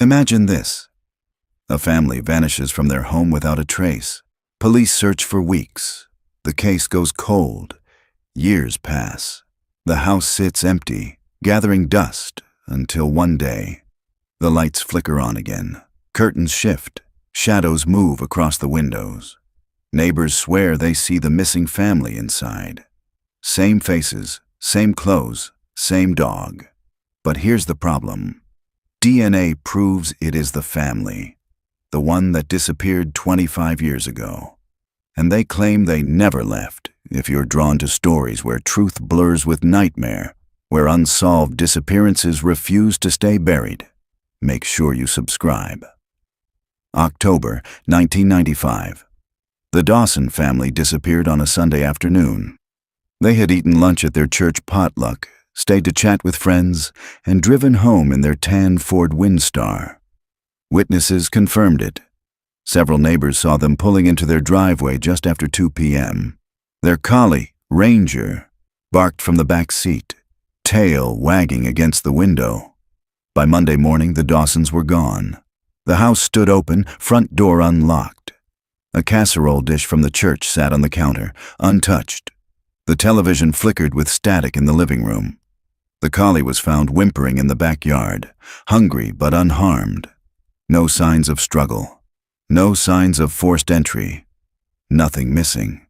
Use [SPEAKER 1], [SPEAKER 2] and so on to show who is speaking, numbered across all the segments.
[SPEAKER 1] Imagine this. A family vanishes from their home without a trace. Police search for weeks. The case goes cold. Years pass. The house sits empty, gathering dust, until one day, the lights flicker on again. Curtains shift. Shadows move across the windows. Neighbors swear they see the missing family inside. Same faces, same clothes, same dog. But here's the problem. DNA proves it is the family, the one that disappeared 25 years ago. And they claim they never left. If you're drawn to stories where truth blurs with nightmare, where unsolved disappearances refuse to stay buried, make sure you subscribe. October 1995. The Dawson family disappeared on a Sunday afternoon. They had eaten lunch at their church potluck, stayed to chat with friends, and driven home in their tan Ford Windstar. Witnesses confirmed it. Several neighbors saw them pulling into their driveway just after 2 p.m. Their collie, Ranger, barked from the back seat, tail wagging against the window. By Monday morning, the Dawsons were gone. The house stood open, front door unlocked. A casserole dish from the church sat on the counter, untouched. The television flickered with static in the living room. The collie was found whimpering in the backyard, hungry but unharmed. No signs of struggle. No signs of forced entry. Nothing missing.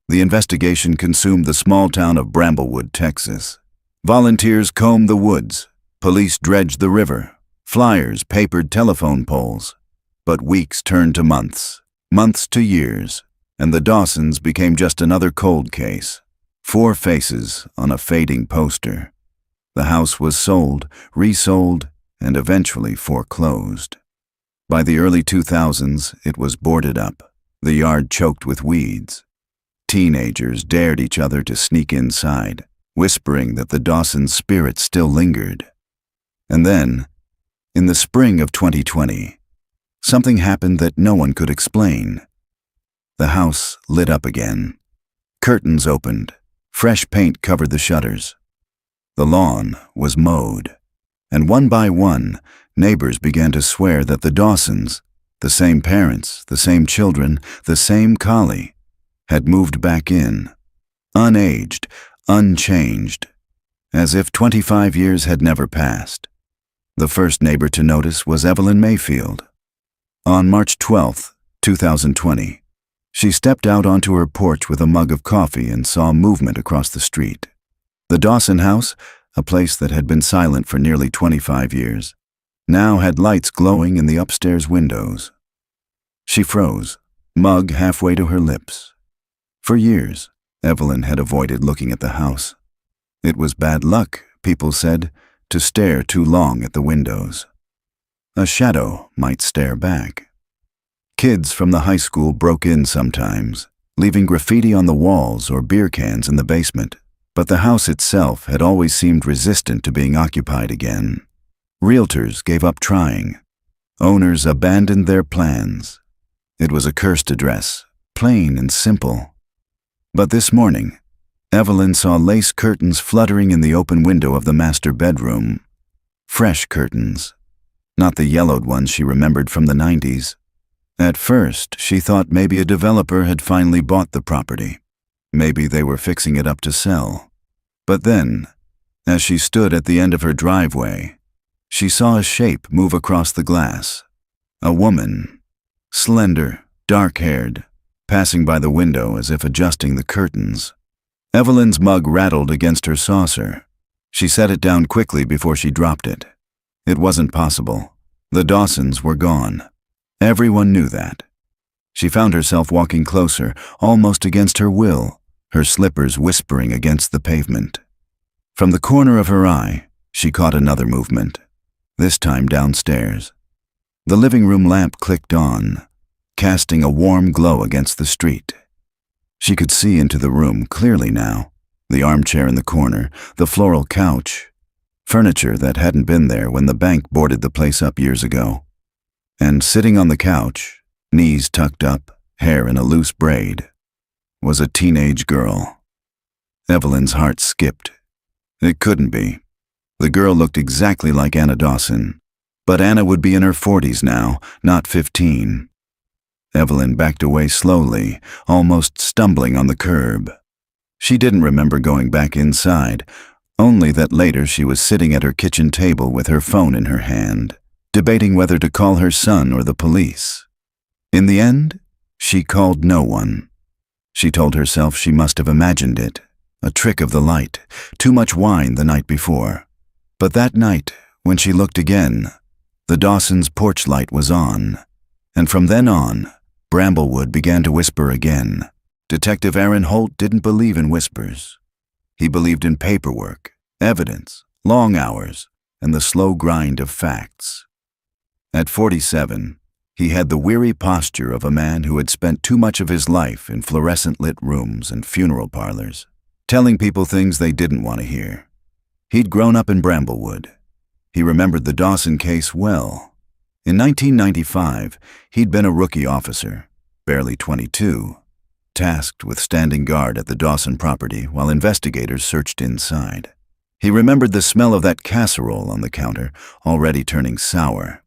[SPEAKER 1] The investigation consumed the small town of Bramblewood, Texas. Volunteers combed the woods. Police dredged the river. Flyers papered telephone poles. But weeks turned to months, months to years, and the Dawsons became just another cold case. 4 faces on a fading poster. The house was sold, resold, and eventually foreclosed. By the early 2000s, it was boarded up, the yard choked with weeds. Teenagers dared each other to sneak inside, whispering that the Dawsons' spirit still lingered. And then, in the spring of 2020, something happened that no one could explain. The house lit up again. Curtains opened. Fresh paint covered the shutters. The lawn was mowed. And one by one, neighbors began to swear that the Dawsons, the same parents, the same children, the same collie, had moved back in, unaged, unchanged, as if 25 years had never passed. The first neighbor to notice was Evelyn Mayfield. On March 12, 2020, she stepped out onto her porch with a mug of coffee and saw movement across the street. The Dawson house, a place that had been silent for nearly 25 years, now had lights glowing in the upstairs windows. She froze, mug halfway to her lips. For years, Evelyn had avoided looking at the house. It was bad luck, people said, to stare too long at the windows. A shadow might stare back. Kids from the high school broke in sometimes, leaving graffiti on the walls or beer cans in the basement, but the house itself had always seemed resistant to being occupied again. Realtors gave up trying. Owners abandoned their plans. It was a cursed address, plain and simple. But this morning, Evelyn saw lace curtains fluttering in the open window of the master bedroom. Fresh curtains, not the yellowed ones she remembered from the 90s. At first, she thought maybe a developer had finally bought the property. Maybe they were fixing it up to sell. But then, as she stood at the end of her driveway, she saw a shape move across the glass. A woman, slender, dark-haired, passing by the window as if adjusting the curtains. Evelyn's mug rattled against her saucer. She set it down quickly before she dropped it. It wasn't possible. The Dawsons were gone. Everyone knew that. She found herself walking closer, almost against her will, her slippers whispering against the pavement. From the corner of her eye, she caught another movement, this time downstairs. The living room lamp clicked on, casting a warm glow against the street. She could see into the room clearly now, the armchair in the corner, the floral couch, furniture that hadn't been there when the bank boarded the place up years ago. And sitting on the couch, knees tucked up, hair in a loose braid, was a teenage girl. Evelyn's heart skipped. It couldn't be. The girl looked exactly like Anna Dawson. But Anna would be in her 40s now, not 15. Evelyn backed away slowly, almost stumbling on the curb. She didn't remember going back inside, only that later she was sitting at her kitchen table with her phone in her hand, debating whether to call her son or the police. In the end, she called no one. She told herself she must have imagined it, a trick of the light, too much wine the night before. But that night, when she looked again, the Dawsons' porch light was on, and from then on, Bramblewood began to whisper again. Detective Aaron Holt didn't believe in whispers. He believed in paperwork, evidence, long hours, and the slow grind of facts. At 47, he had the weary posture of a man who had spent too much of his life in fluorescent-lit rooms and funeral parlors, telling people things they didn't want to hear. He'd grown up in Bramblewood. He remembered the Dawson case well. In 1995, he'd been a rookie officer, barely 22, tasked with standing guard at the Dawson property while investigators searched inside. He remembered the smell of that casserole on the counter, already turning sour.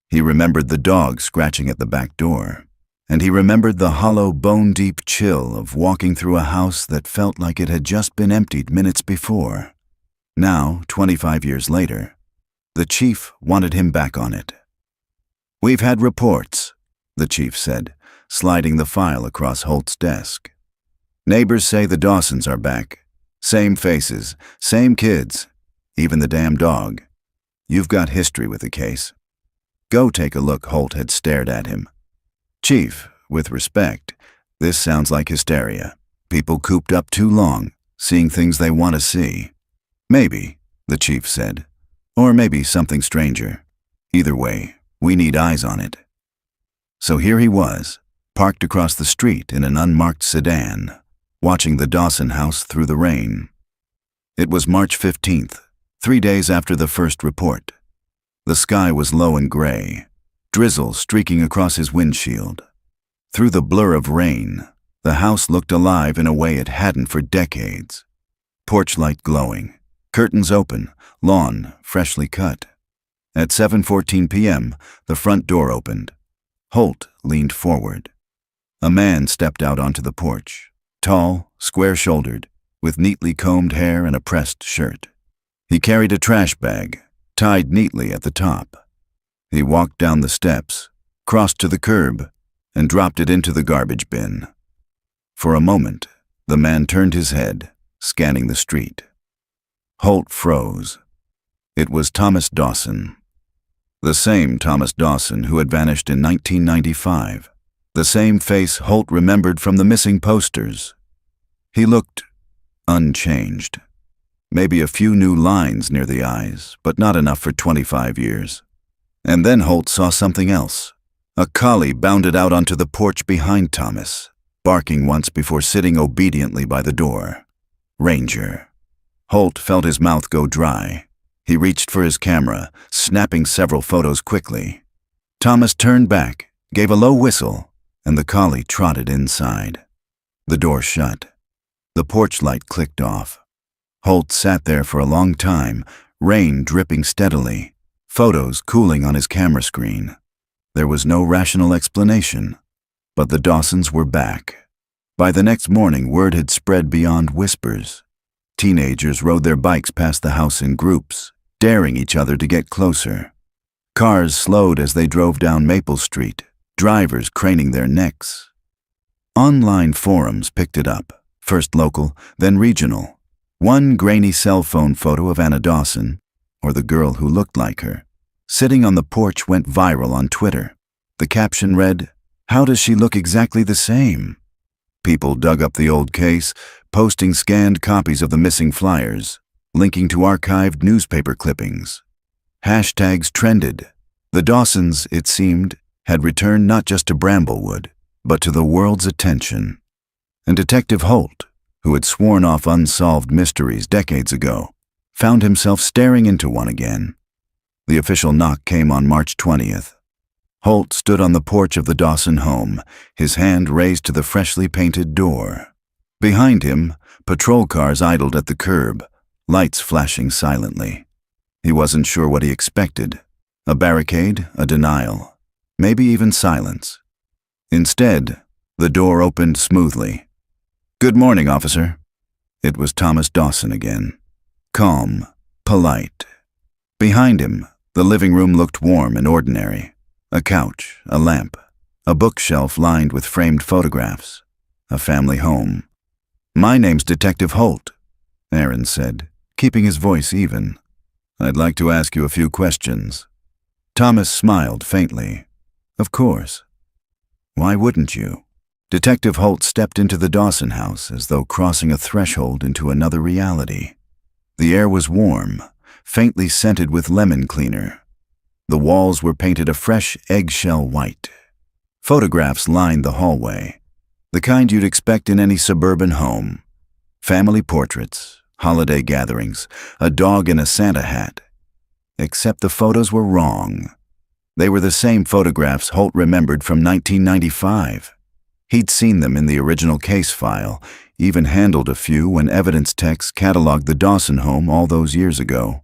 [SPEAKER 1] He remembered the dog scratching at the back door. And he remembered the hollow, bone-deep chill of walking through a house that felt like it had just been emptied minutes before. Now, 25 years later, the chief wanted him back on it. "We've had reports," the chief said, sliding the file across Holt's desk. "Neighbors say the Dawsons are back. Same faces, same kids, even the damn dog. You've got history with the case. Go take a look." Holt had stared at him. "Chief, with respect, this sounds like hysteria. People cooped up too long, seeing things they want to see." "Maybe," the chief said. "Or maybe something stranger. Either way, we need eyes on it." So here he was, parked across the street in an unmarked sedan, watching the Dawson house through the rain. It was March 15th, 3 days after the first report. The sky was low and gray, drizzle streaking across his windshield. Through the blur of rain, the house looked alive in a way it hadn't for decades. Porch light glowing, curtains open, lawn freshly cut. At 7:14 p.m., the front door opened. Holt leaned forward. A man stepped out onto the porch, tall, square-shouldered, with neatly combed hair and a pressed shirt. He carried a trash bag, tied neatly at the top. He walked down the steps, crossed to the curb, and dropped it into the garbage bin. For a moment, the man turned his head, scanning the street. Holt froze. It was Thomas Dawson. The same Thomas Dawson who had vanished in 1995. The same face Holt remembered from the missing posters. He looked unchanged. Maybe a few new lines near the eyes, but not enough for 25 years. And then Holt saw something else. A collie bounded out onto the porch behind Thomas, barking once before sitting obediently by the door. Ranger. Holt felt his mouth go dry. He reached for his camera, snapping several photos quickly. Thomas turned back, gave a low whistle, and the collie trotted inside. The door shut. The porch light clicked off. Holt sat there for a long time, rain dripping steadily, photos cooling on his camera screen. There was no rational explanation, but the Dawsons were back. By the next morning, word had spread beyond whispers. Teenagers rode their bikes past the house in groups, daring each other to get closer. Cars slowed as they drove down Maple Street, drivers craning their necks. Online forums picked it up, first local, then regional. One grainy cell phone photo of Anna Dawson, or the girl who looked like her, sitting on the porch went viral on Twitter. The caption read, "How does she look exactly the same?" People dug up the old case, posting scanned copies of the missing flyers, linking to archived newspaper clippings. Hashtags trended. The Dawsons, it seemed, had returned not just to Bramblewood, but to the world's attention. And Detective Holt, who had sworn off unsolved mysteries decades ago, found himself staring into one again. The official knock came on March 20th. Holt stood on the porch of the Dawson home, his hand raised to the freshly painted door. Behind him, patrol cars idled at the curb, lights flashing silently. He wasn't sure what he expected. A barricade, a denial, maybe even silence. Instead, the door opened smoothly. "Good morning, officer." It was Thomas Dawson again. Calm, polite. Behind him, the living room looked warm and ordinary. A couch, a lamp, a bookshelf lined with framed photographs. A family home. "My name's Detective Holt," Aaron said, keeping his voice even. "I'd like to ask you a few questions." Thomas smiled faintly. "Of course. Why wouldn't you?" Detective Holt stepped into the Dawson house as though crossing a threshold into another reality. The air was warm, faintly scented with lemon cleaner. The walls were painted a fresh eggshell white. Photographs lined the hallway, the kind you'd expect in any suburban home. Family portraits, holiday gatherings, a dog in a Santa hat. Except the photos were wrong. They were the same photographs Holt remembered from 1995. He'd seen them in the original case file, even handled a few when evidence techs cataloged the Dawson home all those years ago.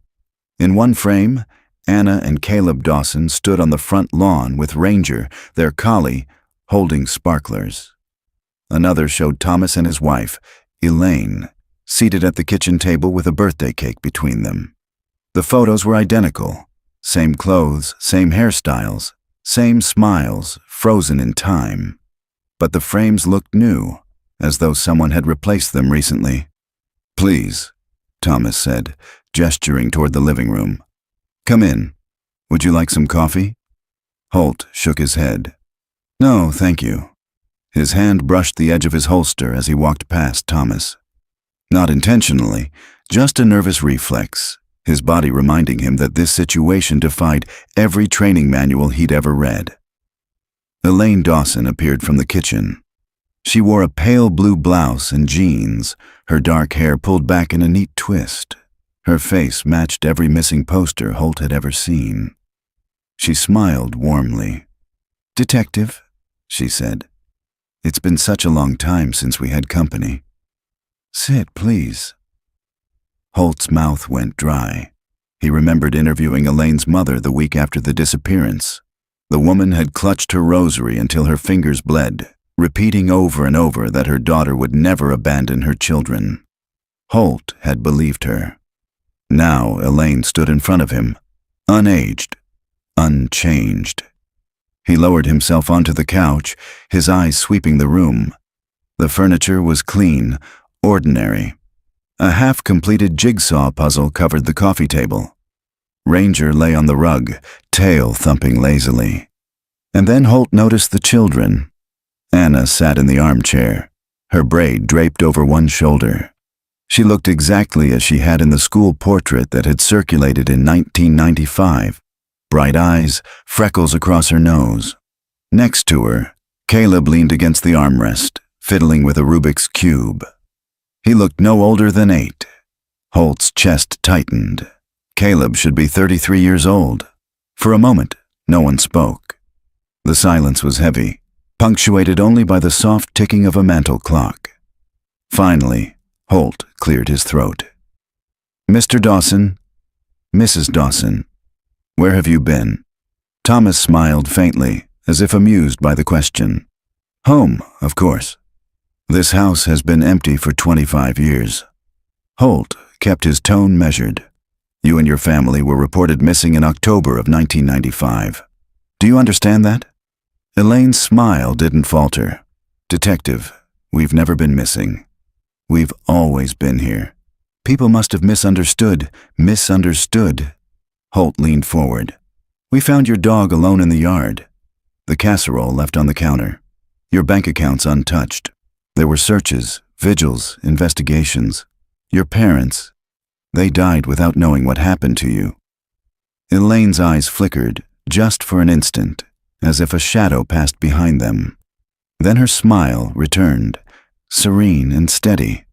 [SPEAKER 1] In one frame, Anna and Caleb Dawson stood on the front lawn with Ranger, their collie, holding sparklers. Another showed Thomas and his wife, Elaine, seated at the kitchen table with a birthday cake between them. The photos were identical. Same clothes, same hairstyles, same smiles, frozen in time. But the frames looked new, as though someone had replaced them recently. "Please," Thomas said, gesturing toward the living room. "Come in. Would you like some coffee?" Holt shook his head. "No, thank you." His hand brushed the edge of his holster as he walked past Thomas. Not intentionally, just a nervous reflex, his body reminding him that this situation defied every training manual he'd ever read. Elaine Dawson appeared from the kitchen. She wore a pale blue blouse and jeans, her dark hair pulled back in a neat twist. Her face matched every missing poster Holt had ever seen. She smiled warmly. "Detective," she said. "It's been such a long time since we had company. Sit, please." Holt's mouth went dry. He remembered interviewing Elaine's mother the week after the disappearance. The woman had clutched her rosary until her fingers bled, repeating over and over that her daughter would never abandon her children. Holt had believed her. Now Elaine stood in front of him, unaged, unchanged. He lowered himself onto the couch, his eyes sweeping the room. The furniture was clean, ordinary. A half-completed jigsaw puzzle covered the coffee table. Ranger lay on the rug, tail thumping lazily. And then Holt noticed the children. Anna sat in the armchair, her braid draped over one shoulder. She looked exactly as she had in the school portrait that had circulated in 1995. Bright eyes, freckles across her nose. Next to her, Caleb leaned against the armrest, fiddling with a Rubik's Cube. He looked no older than 8. Holt's chest tightened. Caleb should be 33 years old. For a moment, no one spoke. The silence was heavy, punctuated only by the soft ticking of a mantel clock. Finally, Holt cleared his throat. "Mr. Dawson, Mrs. Dawson, where have you been?" Thomas smiled faintly, as if amused by the question. "Home, of course. This house has been empty for 25 years. Holt kept his tone measured. "You and your family were reported missing in October of 1995. Do you understand that?" Elaine's smile didn't falter. "Detective, we've never been missing. We've always been here. People must have misunderstood. Holt leaned forward. "We found your dog alone in the yard. The casserole left on the counter. Your bank accounts untouched. There were searches, vigils, investigations. Your parents, they died without knowing what happened to you." Elaine's eyes flickered, just for an instant, as if a shadow passed behind them. Then her smile returned, serene and steady.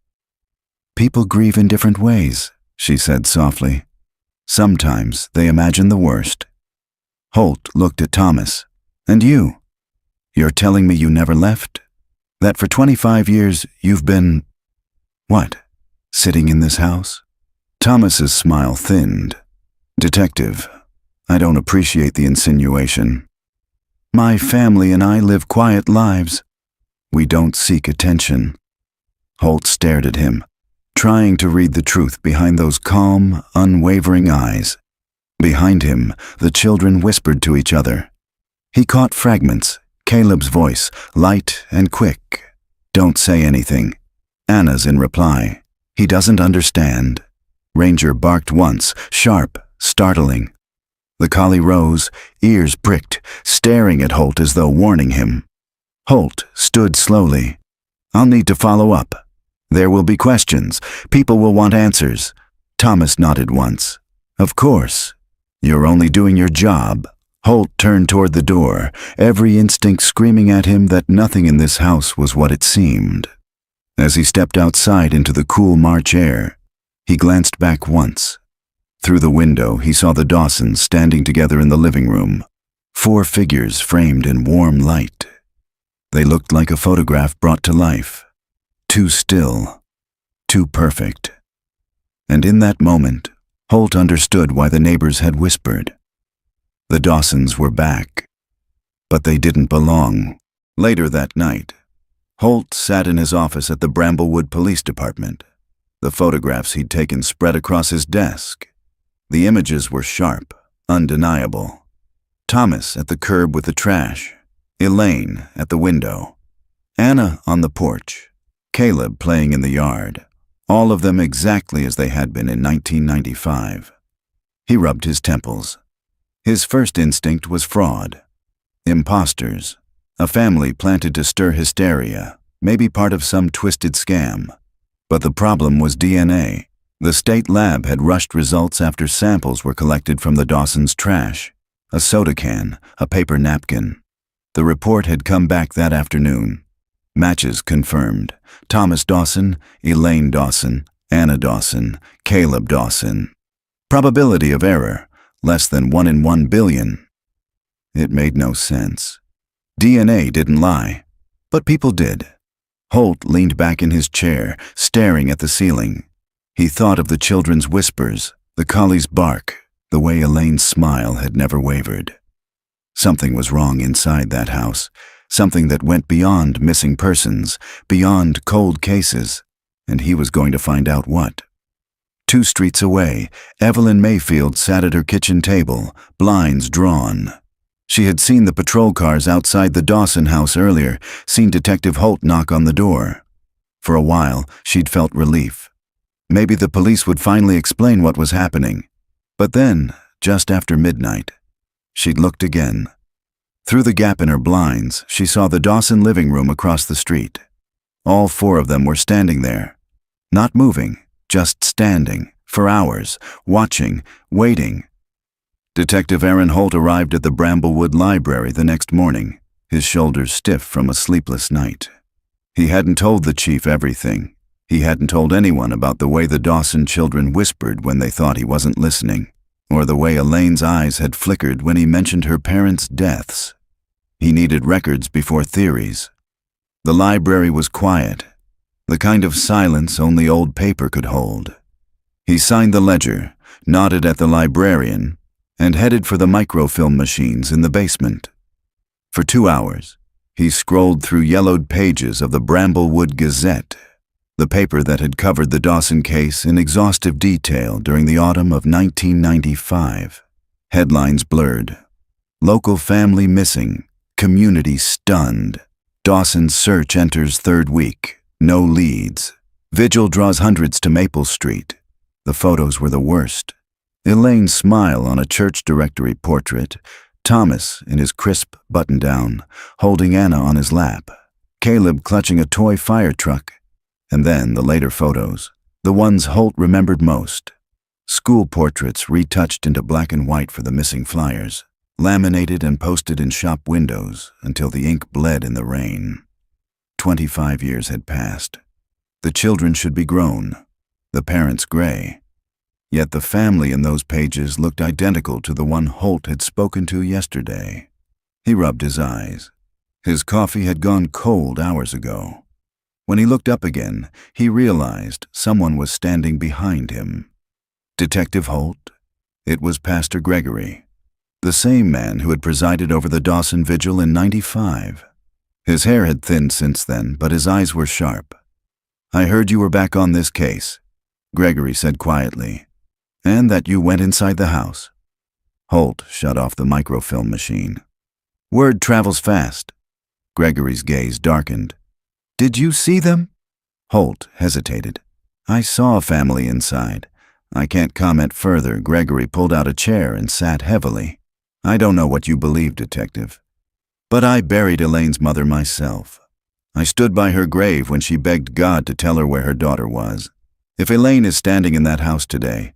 [SPEAKER 1] "People grieve in different ways," she said softly. "Sometimes they imagine the worst." Holt looked at Thomas. "And you? You're telling me you never left? That for 25 years you've been, what, sitting in this house?" Thomas's smile thinned. "Detective, I don't appreciate the insinuation. My family and I live quiet lives. We don't seek attention. Holt stared at him, trying to read the truth behind those calm, unwavering eyes. Behind him, the children whispered to each other. He caught fragments, Caleb's voice, light and quick. Don't say anything. Anna's in reply. He doesn't understand. Ranger barked once, sharp, startling. The collie rose, ears pricked, staring at Holt as though warning him. Holt stood slowly. I'll need to follow up. There will be questions. People will want answers. Thomas nodded once. Of course. You're only doing your job. Holt turned toward the door, every instinct screaming at him that nothing in this house was what it seemed. As he stepped outside into the cool March air, he glanced back once. Through the window, he saw the Dawsons standing together in the living room, 4 figures framed in warm light. They looked like a photograph brought to life, too still, too perfect. And in that moment, Holt understood why the neighbors had whispered. The Dawsons were back, but they didn't belong. Later that night, Holt sat in his office at the Bramblewood Police Department. The photographs he'd taken spread across his desk. The images were sharp, undeniable. Thomas at the curb with the trash, Elaine at the window, Anna on the porch, Caleb playing in the yard, all of them exactly as they had been in 1995. He rubbed his temples. His first instinct was fraud. Imposters. A family planted to stir hysteria, maybe part of some twisted scam. But the problem was DNA. The state lab had rushed results after samples were collected from the Dawsons' trash, a soda can, a paper napkin. The report had come back that afternoon. Matches confirmed. Thomas Dawson, Elaine Dawson, Anna Dawson, Caleb Dawson. Probability of error, less than 1 in 1 billion. It made no sense. DNA didn't lie, but people did. Holt leaned back in his chair, staring at the ceiling. He thought of the children's whispers, the collie's bark, the way Elaine's smile had never wavered. Something was wrong inside that house, something that went beyond missing persons, beyond cold cases, and he was going to find out what. 2 streets away, Evelyn Mayfield sat at her kitchen table, blinds drawn. She had seen the patrol cars outside the Dawson house earlier, seen Detective Holt knock on the door. For a while, she'd felt relief. Maybe the police would finally explain what was happening. But then, just after midnight, she'd looked again. Through the gap in her blinds, she saw the Dawson living room across the street. All 4 of them were standing there. Not moving, just standing, for hours, watching, waiting. Detective Aaron Holt arrived at the Bramblewood Library the next morning, his shoulders stiff from a sleepless night. He hadn't told the chief everything. He hadn't told anyone about the way the Dawson children whispered when they thought he wasn't listening, or the way Elaine's eyes had flickered when he mentioned her parents' deaths. He needed records before theories. The library was quiet, the kind of silence only old paper could hold. He signed the ledger, nodded at the librarian, and headed for the microfilm machines in the basement. For 2 hours, he scrolled through yellowed pages of the Bramblewood Gazette, the paper that had covered the Dawson case in exhaustive detail during the autumn of 1995. Headlines blurred. Local family missing. Community stunned. Dawson's search enters 3rd week. No leads. Vigil draws hundreds to Maple Street. The photos were the worst. Elaine's smile on a church directory portrait, Thomas in his crisp button-down, holding Anna on his lap, Caleb clutching a toy fire truck, and then the later photos, the ones Holt remembered most. School portraits retouched into black and white for the missing flyers, laminated and posted in shop windows until the ink bled in the rain. 25 years had passed. The children should be grown, the parents gray. Yet the family in those pages looked identical to the one Holt had spoken to yesterday. He rubbed his eyes. His coffee had gone cold hours ago. When he looked up again, he realized someone was standing behind him. Detective Holt? It was Pastor Gregory. The same man who had presided over the Dawson vigil in '95. His hair had thinned since then, but his eyes were sharp. "I heard you were back on this case," Gregory said quietly, "and that you went inside the house." Holt shut off the microfilm machine. "Word travels fast." Gregory's gaze darkened. "Did you see them?" Holt hesitated. "I saw a family inside. I can't comment further." Gregory pulled out a chair and sat heavily. "I don't know what you believe, Detective, but I buried Elaine's mother myself. I stood by her grave when she begged God to tell her where her daughter was. If Elaine is standing in that house today,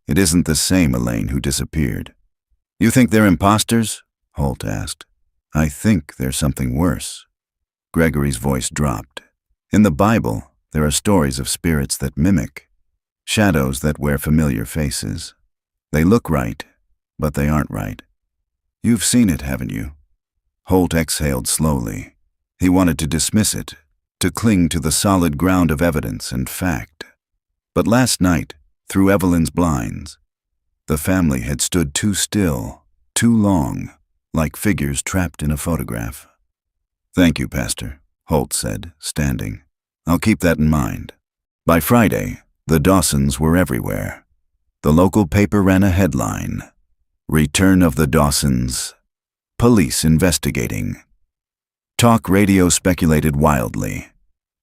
[SPEAKER 1] it isn't the same Elaine who disappeared." "You think they're imposters?" Holt asked. "I think there's something worse." Gregory's voice dropped. "In the Bible, there are stories of spirits that mimic, shadows that wear familiar faces. They look right, but they aren't right. You've seen it, haven't you?" Holt exhaled slowly. He wanted to dismiss it, to cling to the solid ground of evidence and fact. But last night, through Evelyn's blinds, the family had stood too still, too long, like figures trapped in a photograph. "Thank you, Pastor," Holt said, standing. "I'll keep that in mind." By Friday, the Dawsons were everywhere. The local paper ran a headline: "Return of the Dawsons. Police investigating." Talk radio speculated wildly.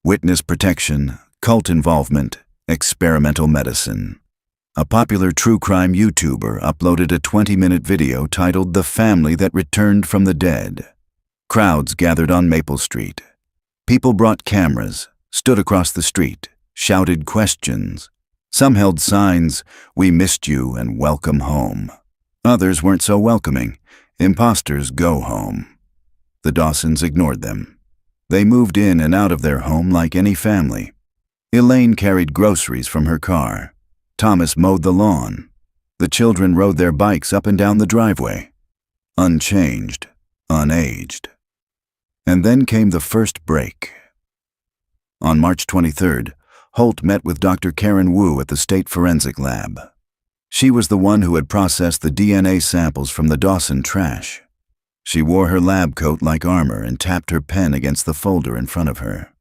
[SPEAKER 1] Witness protection, cult involvement, experimental medicine. A popular true crime YouTuber uploaded a 20-minute video titled "The Family That Returned from the Dead." Crowds gathered on Maple Street. People brought cameras, stood across the street, shouted questions. Some held signs, "We missed you" and "Welcome home." Others weren't so welcoming. "Imposters, go home." The Dawsons ignored them. They moved in and out of their home like any family. Elaine carried groceries from her car. Thomas mowed the lawn. The children rode their bikes up and down the driveway. Unchanged, unaged. And then came the first break. On March 23rd, Holt met with Dr. Karen Wu at the State Forensic Lab. She was the one who had processed the DNA samples from the Dawson trash. She wore her lab coat like armor and tapped her pen against the folder in front of her.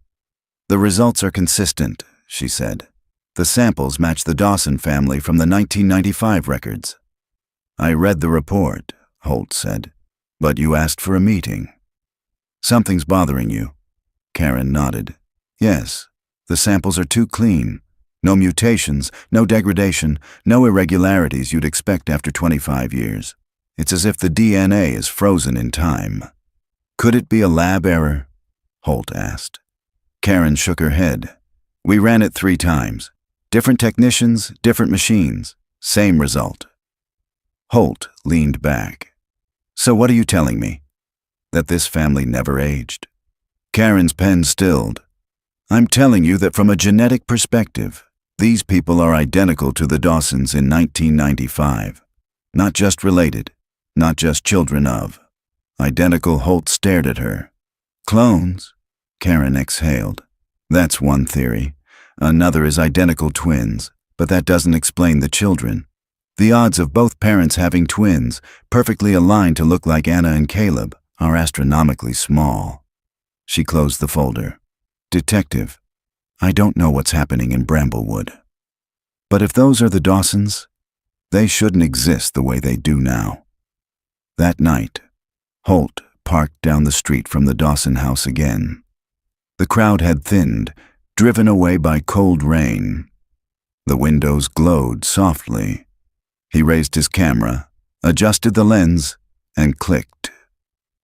[SPEAKER 1] "The results are consistent," she said. "The samples match the Dawson family from the 1995 records." "I read the report," Holt said, "but you asked for a meeting." "Something's bothering you." Karen nodded. "Yes, the samples are too clean. No mutations, no degradation, no irregularities you'd expect after 25 years. It's as if the DNA is frozen in time." "Could it be a lab error?" Holt asked. Karen shook her head. "We ran it 3 times. Different technicians, different machines. Same result." Holt leaned back. "So what are you telling me? That this family never aged?" Karen's pen stilled. "I'm telling you that from a genetic perspective, these people are identical to the Dawsons in 1995. Not just related, not just children of. Identical." Holt stared at her. "Clones?" Karen exhaled. "That's one theory. Another is identical twins, but that doesn't explain the children. The odds of both parents having twins, perfectly aligned to look like Anna and Caleb, are astronomically small." She closed the folder. "Detective, I don't know what's happening in Bramblewood. But if those are the Dawsons, they shouldn't exist the way they do now." That night, Holt parked down the street from the Dawson house again. The crowd had thinned, driven away by cold rain. The windows glowed softly. He raised his camera, adjusted the lens, and clicked.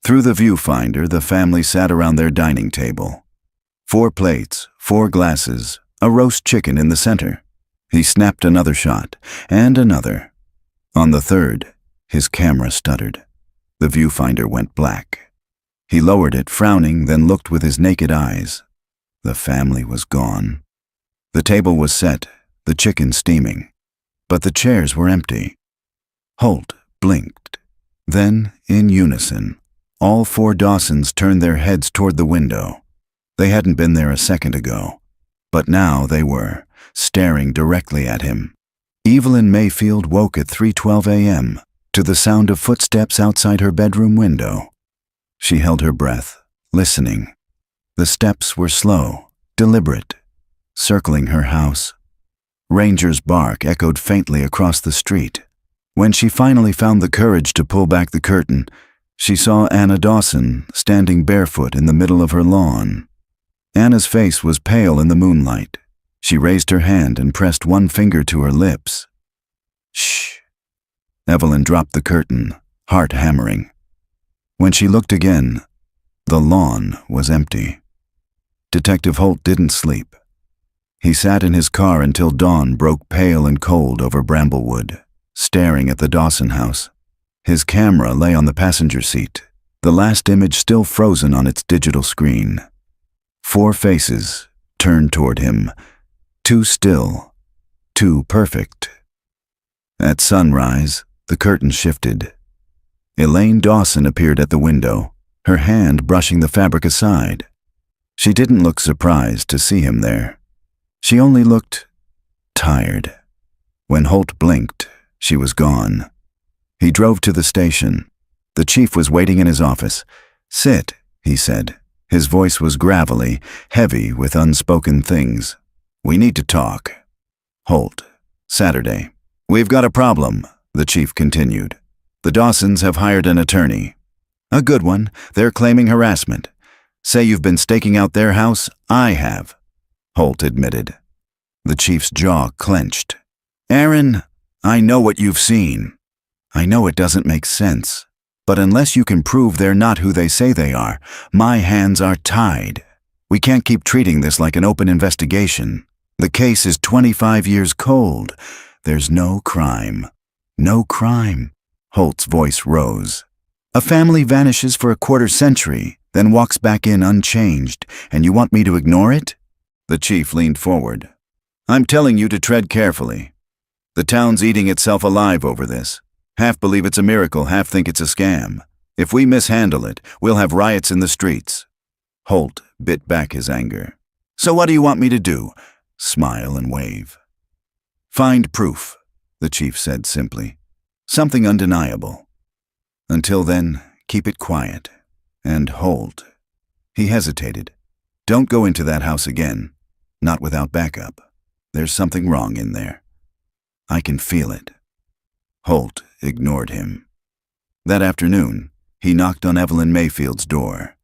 [SPEAKER 1] Through the viewfinder, the family sat around their dining table. 4 plates, 4 glasses, a roast chicken in the center. He snapped another shot, and another. On the third, his camera stuttered. The viewfinder went black. He lowered it, frowning, then looked with his naked eyes. The family was gone. The table was set, the chicken steaming, but the chairs were empty. Holt blinked. Then, in unison, all 4 Dawsons turned their heads toward the window. They hadn't been there a second ago, but now they were, staring directly at him. Evelyn Mayfield woke at 3:12 a.m. to the sound of footsteps outside her bedroom window. She held her breath, listening. The steps were slow, deliberate, circling her house. Ranger's bark echoed faintly across the street. When she finally found the courage to pull back the curtain, she saw Anna Dawson standing barefoot in the middle of her lawn. Anna's face was pale in the moonlight. She raised her hand and pressed one finger to her lips. Shh. Evelyn dropped the curtain, heart hammering. When she looked again, the lawn was empty. Detective Holt didn't sleep. He sat in his car until dawn broke pale and cold over Bramblewood, staring at the Dawson house. His camera lay on the passenger seat, the last image still frozen on its digital screen. 4 faces turned toward him, 2 still, 2 perfect. At sunrise, the curtain shifted. Elaine Dawson appeared at the window, her hand brushing the fabric aside. She didn't look surprised to see him there. She only looked tired. When Holt blinked, she was gone. He drove to the station. The chief was waiting in his office. "Sit," he said. His voice was gravelly, heavy with unspoken things. "We need to talk." Holt, Saturday. "We've got a problem," the chief continued. "The Dawsons have hired an attorney. A good one. They're claiming harassment. Say you've been staking out their house? I have," Holt admitted. The chief's jaw clenched. "Aaron, I know what you've seen. I know it doesn't make sense. But unless you can prove they're not who they say they are, my hands are tied. We can't keep treating this like an open investigation. The case is 25 years cold. There's no crime." "No crime." Holt's voice rose. "A family vanishes for a quarter century, then walks back in unchanged, and you want me to ignore it?" The chief leaned forward. "I'm telling you to tread carefully. The town's eating itself alive over this. Half believe it's a miracle, half think it's a scam. If we mishandle it, we'll have riots in the streets." Holt bit back his anger. "So what do you want me to do?" Smile and wave. "Find proof," the chief said simply. "Something undeniable. Until then, keep it quiet. And Holt." He hesitated. "Don't go into that house again. Not without backup. There's something wrong in there. I can feel it." Holt ignored him. That afternoon, he knocked on Evelyn Mayfield's door.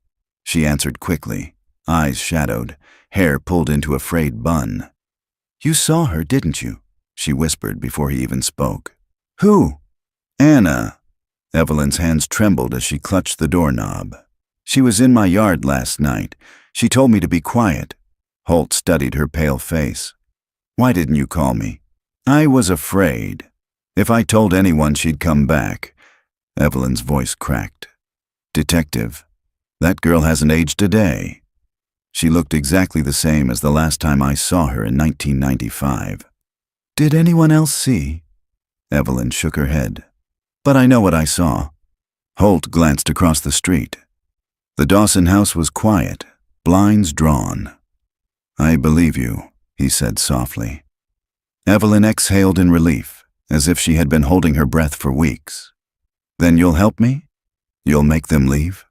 [SPEAKER 1] She answered quickly, eyes shadowed, hair pulled into a frayed bun. "You saw her, didn't you?" she whispered before he even spoke. "Who?" "Anna." Evelyn's hands trembled as she clutched the doorknob. "She was in my yard last night. She told me to be quiet." Holt studied her pale face. "Why didn't you call me?" "I was afraid. If I told anyone she'd come back." Evelyn's voice cracked. "Detective, that girl hasn't aged a day. She looked exactly the same as the last time I saw her in 1995. "Did anyone else see?" Evelyn shook her head. "But I know what I saw." Holt glanced across the street. The Dawson house was quiet, blinds drawn. "I believe you," he said softly. Evelyn exhaled in relief, as if she had been holding her breath for weeks. "Then you'll help me? You'll make them leave?"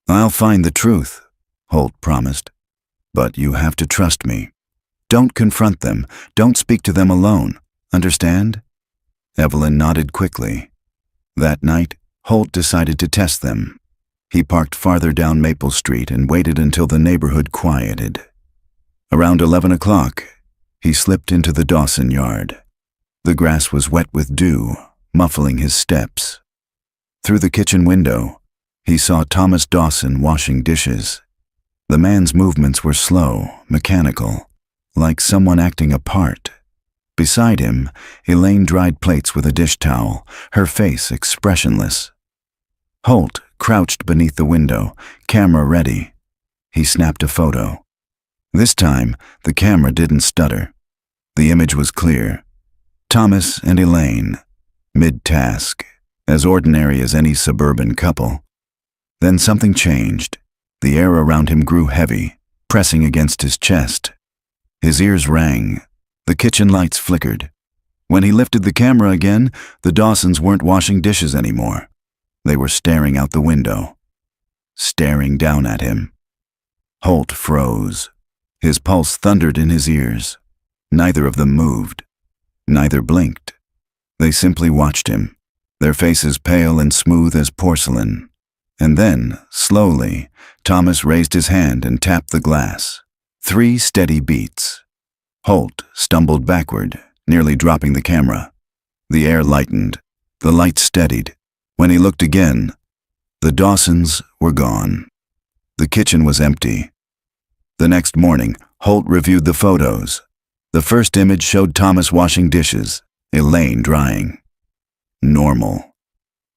[SPEAKER 1] "I'll find the truth," Holt promised. "But you have to trust me. Don't confront them. Don't speak to them alone. Understand?" Evelyn nodded quickly. That night, Holt decided to test them. He parked farther down Maple Street and waited until the neighborhood quieted. Around 11 o'clock, he slipped into the Dawson yard. The grass was wet with dew, muffling his steps. Through the kitchen window, he saw Thomas Dawson washing dishes. The man's movements were slow, mechanical, like someone acting a part. Beside him, Elaine dried plates with a dish towel, her face expressionless. Holt crouched beneath the window, camera ready. He snapped a photo. This time, the camera didn't stutter. The image was clear. Thomas and Elaine, mid-task, as ordinary as any suburban couple. Then something changed. The air around him grew heavy, pressing against his chest. His ears rang. The kitchen lights flickered. When he lifted the camera again, the Dawsons weren't washing dishes anymore. They were staring out the window, staring down at him. Holt froze. His pulse thundered in his ears. Neither of them moved. Neither blinked. They simply watched him, their faces pale and smooth as porcelain. And then, slowly, Thomas raised his hand and tapped the glass. 3 steady beats. Holt stumbled backward, nearly dropping the camera. The air lightened. The light steadied. When he looked again, the Dawsons were gone. The kitchen was empty. The next morning, Holt reviewed the photos. The first image showed Thomas washing dishes, Elaine drying. Normal.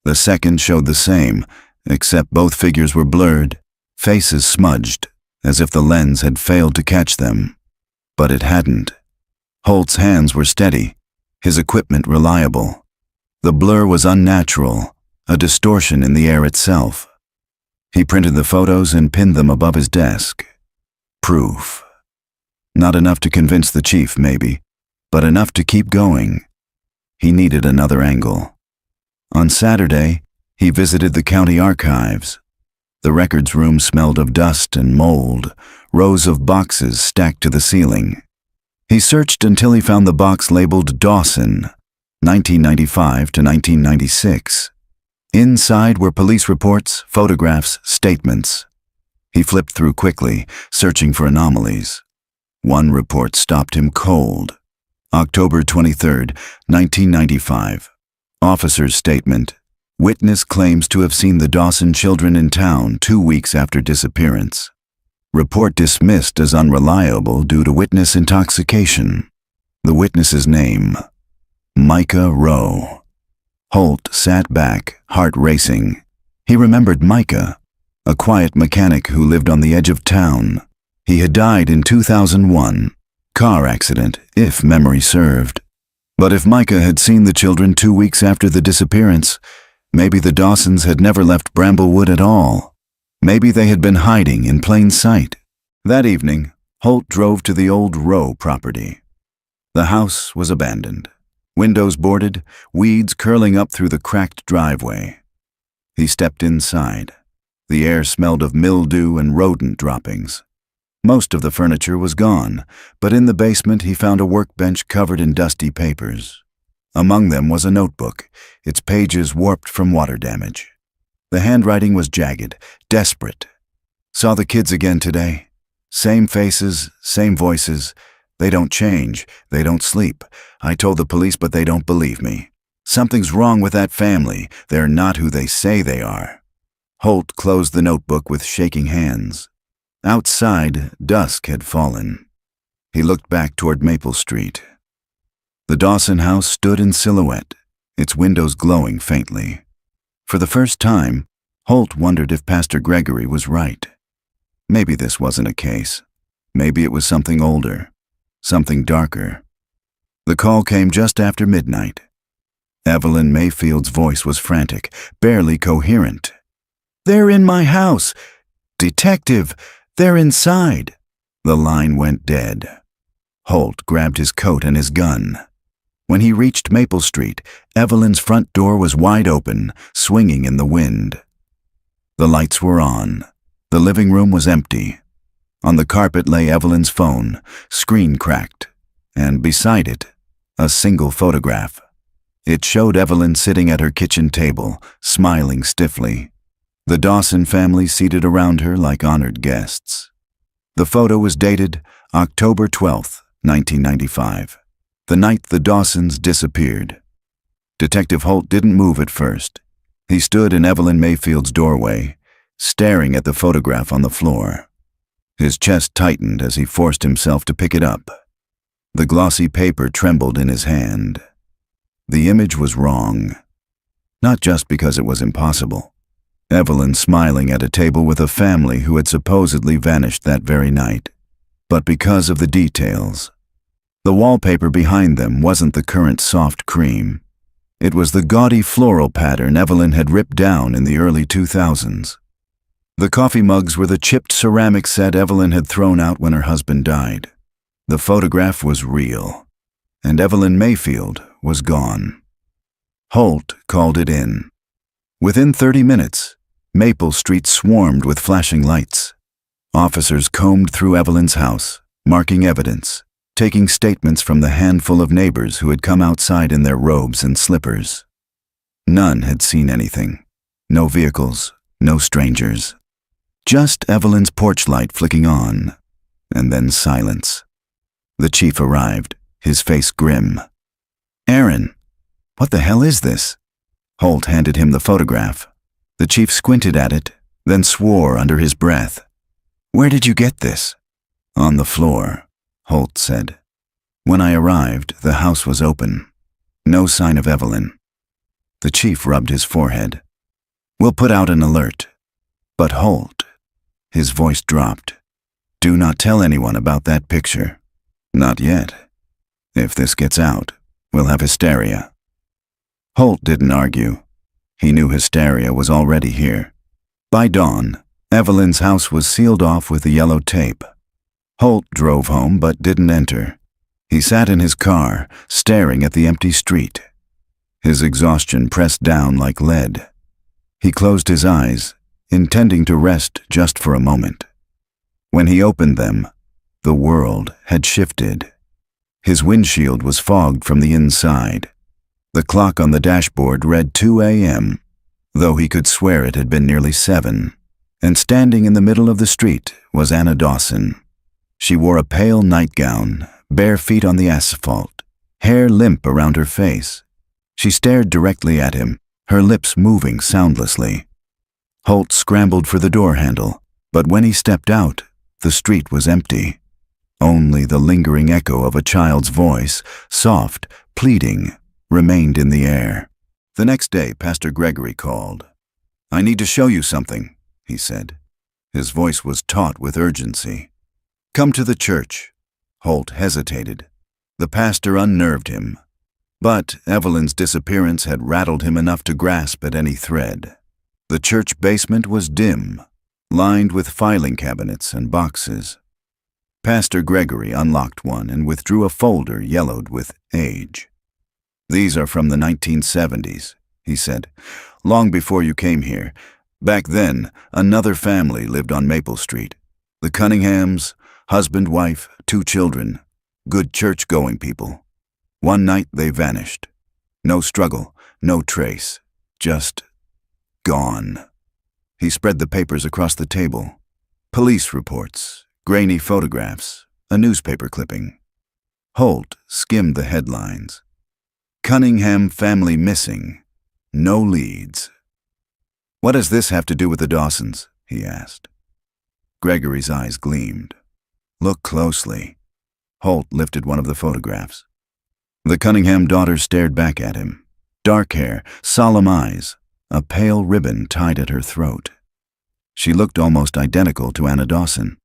[SPEAKER 1] The second showed the same, except both figures were blurred, faces smudged, as if the lens had failed to catch them. But it hadn't. Holt's hands were steady, his equipment reliable. The blur was unnatural, a distortion in the air itself. He printed the photos and pinned them above his desk. Proof. Not enough to convince the chief, maybe, but enough to keep going. He needed another angle. On Saturday, he visited the county archives. The records room smelled of dust and mold, rows of boxes stacked to the ceiling. He searched until he found the box labeled Dawson, 1995 to 1996. Inside were police reports, photographs, statements. He flipped through quickly, searching for anomalies. One report stopped him cold. October 23, 1995. Officer's statement. Witness claims to have seen the Dawson children in town 2 weeks after disappearance. Report dismissed as unreliable due to witness intoxication. The witness's name, Micah Rowe. Holt sat back, heart racing. He remembered Micah, a quiet mechanic who lived on the edge of town. He had died in 2001. Car accident, if memory served. But if Micah had seen the children 2 weeks after the disappearance, maybe the Dawsons had never left Bramblewood at all. Maybe they had been hiding in plain sight. That evening, Holt drove to the old Rowe property. The house was abandoned. Windows boarded, weeds curling up through the cracked driveway. He stepped inside. The air smelled of mildew and rodent droppings. Most of the furniture was gone, but in the basement he found a workbench covered in dusty papers. Among them was a notebook, its pages warped from water damage. The handwriting was jagged, desperate. Saw the kids again today. Same faces, same voices. They don't change. They don't sleep. I told the police, but they don't believe me. Something's wrong with that family. They're not who they say they are. Holt closed the notebook with shaking hands. Outside, dusk had fallen. He looked back toward Maple Street. The Dawson house stood in silhouette, its windows glowing faintly. For the first time, Holt wondered if Pastor Gregory was right. Maybe this wasn't a case. Maybe it was something older, something darker. The call came just after midnight. Evelyn Mayfield's voice was frantic, barely coherent. "They're in my house! Detective, they're inside!" The line went dead. Holt grabbed his coat and his gun. When he reached Maple Street, Evelyn's front door was wide open, swinging in the wind. The lights were on. The living room was empty. On the carpet lay Evelyn's phone, screen cracked, and beside it, a single photograph. It showed Evelyn sitting at her kitchen table, smiling stiffly. The Dawson family seated around her like honored guests. The photo was dated October 12, 1995. The night the Dawsons disappeared. Detective Holt didn't move at first. He stood in Evelyn Mayfield's doorway, staring at the photograph on the floor. His chest tightened as he forced himself to pick it up. The glossy paper trembled in his hand. The image was wrong. Not just because it was impossible. Evelyn smiling at a table with a family who had supposedly vanished that very night, but because of the details. The wallpaper behind them wasn't the current soft cream. It was the gaudy floral pattern Evelyn had ripped down in the early 2000s. The coffee mugs were the chipped ceramic set Evelyn had thrown out when her husband died. The photograph was real. and Evelyn Mayfield was gone. Holt called it in. Within 30 minutes, Maple Street swarmed with flashing lights. Officers combed through Evelyn's house, marking evidence, taking statements from the handful of neighbors who had come outside in their robes and slippers. None had seen anything. No vehicles, no strangers. Just Evelyn's porch light flicking on, and then silence. The chief arrived, his face grim. "Aaron, what the hell is this?" Holt handed him the photograph. The chief squinted at it, then swore under his breath. "Where did you get this?" "On the floor," Holt said. "When I arrived, the house was open. No sign of Evelyn." The chief rubbed his forehead. "We'll put out an alert." "But Holt," his voice dropped, "do not tell anyone about that picture. Not yet. If this gets out, we'll have hysteria." Holt didn't argue. He knew hysteria was already here. By dawn, Evelyn's house was sealed off with the yellow tape. Holt drove home but didn't enter. He sat in his car, staring at the empty street. His exhaustion pressed down like lead. He closed his eyes, intending to rest just for a moment. When he opened them, the world had shifted. His windshield was fogged from the inside. The clock on the dashboard read 2 a.m., though he could swear it had been nearly 7. And standing in the middle of the street was Anna Dawson. She wore a pale nightgown, bare feet on the asphalt, hair limp around her face. She stared directly at him, her lips moving soundlessly. Holt scrambled for the door handle, but when he stepped out, the street was empty. Only the lingering echo of a child's voice, soft, pleading, remained in the air. The next day, Pastor Gregory called. "I need to show you something," he said. His voice was taut with urgency. "Come to the church." Holt hesitated. The pastor unnerved him. But Evelyn's disappearance had rattled him enough to grasp at any thread. The church basement was dim, lined with filing cabinets and boxes. Pastor Gregory unlocked one and withdrew a folder yellowed with age. "These are from the 1970s, he said. "Long before you came here. Back then, another family lived on Maple Street. The Cunninghams, husband, wife, 2 children, good church-going people. One night they vanished. No struggle, no trace, just gone." He spread the papers across the table. Police reports, grainy photographs, a newspaper clipping. Holt skimmed the headlines. "Cunningham family missing. No leads." "What does this have to do with the Dawsons?" he asked. Gregory's eyes gleamed. "Look closely." Holt lifted one of the photographs. The Cunningham daughter stared back at him. Dark hair, solemn eyes, a pale ribbon tied at her throat. She looked almost identical to Anna Dawson.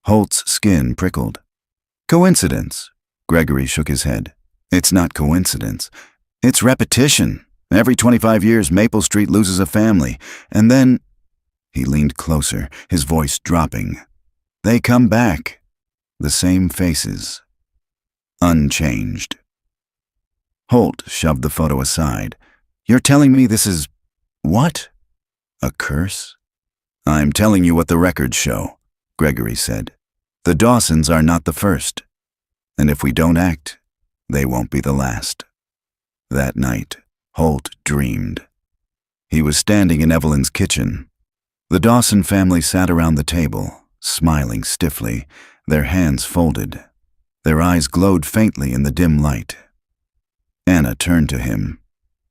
[SPEAKER 1] Holt's skin prickled. "Coincidence?" Gregory shook his head. "It's not coincidence. It's repetition. Every 25 years, Maple Street loses a family, and then—" He leaned closer, his voice dropping. "They come back. The same faces. Unchanged." Holt shoved the photo aside. "You're telling me this is— what? A curse?" "I'm telling you what the records show," Gregory said. "The Dawsons are not the first. And if we don't act, they won't be the last." That night, Holt dreamed. He was standing in Evelyn's kitchen. The Dawson family sat around the table, smiling stiffly, their hands folded. Their eyes glowed faintly in the dim light. Anna turned to him.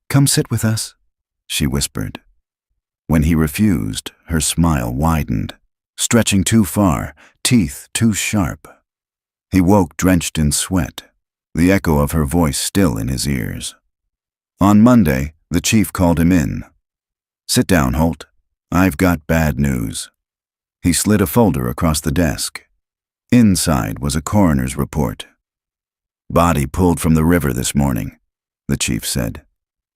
[SPEAKER 1] "Come sit with us," she whispered. When he refused, her smile widened, stretching too far, teeth too sharp. He woke drenched in sweat, the echo of her voice still in his ears. On Monday, the chief called him in. "Sit down, Holt. I've got bad news." He slid a folder across the desk. Inside was a coroner's report. "Body pulled from the river this morning," the chief said.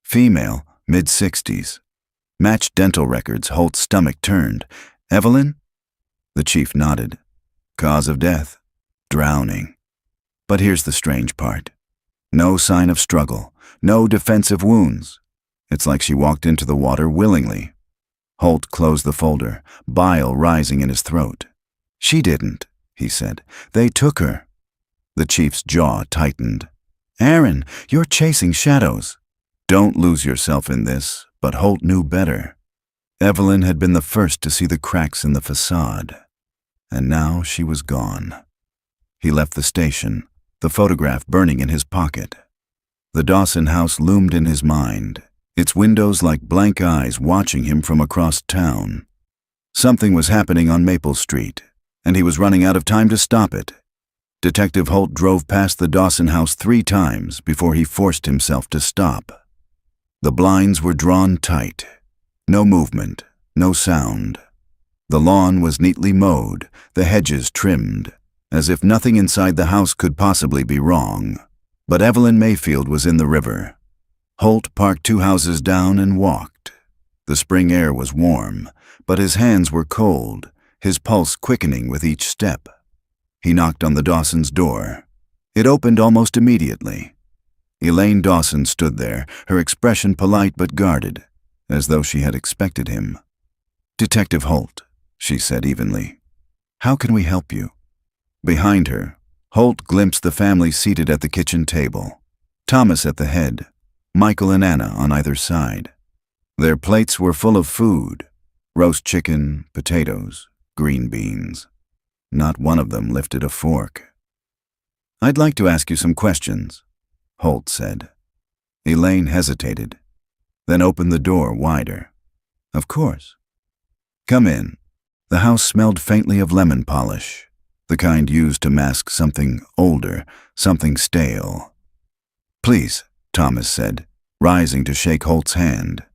[SPEAKER 1] "Female, mid-60s. Matched dental records, Holt's stomach turned. Evelyn?" The chief nodded. "Cause of death? Drowning. But here's the strange part. No sign of struggle, no defensive wounds. It's like she walked into the water willingly. Holt closed the folder, bile rising in his throat. She didn't, he said. They took her. The chief's jaw tightened. Aaron, you're chasing shadows. Don't lose yourself in this, but Holt knew better. Evelyn had been the first to see the cracks in the facade, and now she was gone. He left the station, the photograph burning in his pocket. The Dawson house loomed in his mind, its windows like blank eyes watching him from across town. Something was happening on Maple Street, and he was running out of time to stop it. Detective Holt drove past the Dawson house 3 times before he forced himself to stop. The blinds were drawn tight. No movement, no sound. The lawn was neatly mowed, the hedges trimmed, as if nothing inside the house could possibly be wrong. But Evelyn Mayfield was in the river. Holt parked 2 houses down and walked. The spring air was warm, but his hands were cold, his pulse quickening with each step. He knocked on the Dawsons' door. It opened almost immediately. Elaine Dawson stood there, her expression polite but guarded, as though she had expected him. "Detective Holt," she said evenly. "How can we help you?" Behind her, Holt glimpsed the family seated at the kitchen table. Thomas at the head, Michael and Anna on either side. Their plates were full of food: roast chicken, potatoes, green beans. Not one of them lifted a fork. "I'd like to ask you some questions," Holt said. Elaine hesitated, then opened the door wider. "Of course." "Come in." The house smelled faintly of lemon polish, the kind used to mask something older, something stale. "Please," Thomas said, rising to shake Holt's hand.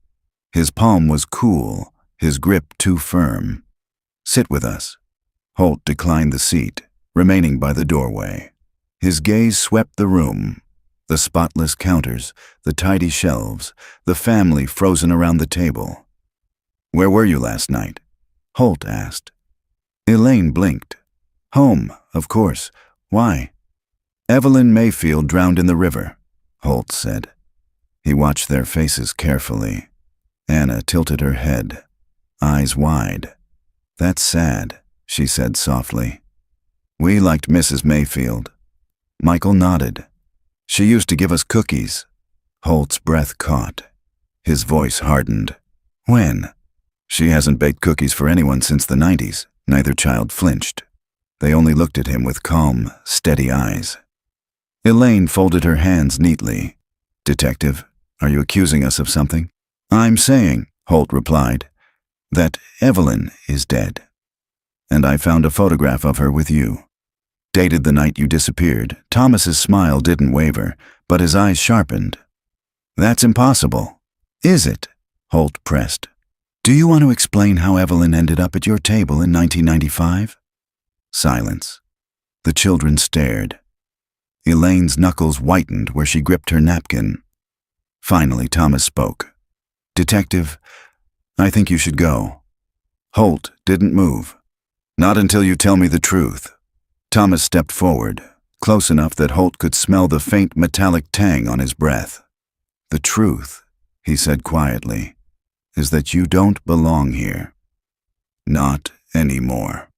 [SPEAKER 1] His palm was cool, his grip too firm. "Sit with us." Holt declined the seat, remaining by the doorway. His gaze swept the room. The spotless counters, the tidy shelves, the family frozen around the table. "Where were you last night?" Holt asked. Elaine blinked. "Home, of course. Why?" "Evelyn Mayfield drowned in the river," Holt said. He watched their faces carefully. Anna tilted her head, eyes wide. "That's sad," she said softly. "We liked Mrs. Mayfield." Michael nodded. "She used to give us cookies." Holt's breath caught. His voice hardened. "When?" "She hasn't baked cookies for anyone since the 90s. Neither child flinched. They only looked at him with calm, steady eyes. Elaine folded her hands neatly. "Detective, are you accusing us of something?" "I'm saying," Holt replied, "that Evelyn is dead. And I found a photograph of her with you. Dated the night you disappeared." Thomas's smile didn't waver, but his eyes sharpened. "That's impossible." "Is it?" Holt pressed. "Do you want to explain how Evelyn ended up at your table in 1995? Silence. The children stared. Elaine's knuckles whitened where she gripped her napkin. Finally, Thomas spoke. "Detective, I think you should go." Holt didn't move. "Not until you tell me the truth." Thomas stepped forward, close enough that Holt could smell the faint metallic tang on his breath. "The truth," he said quietly, "is that you don't belong here. Not anymore."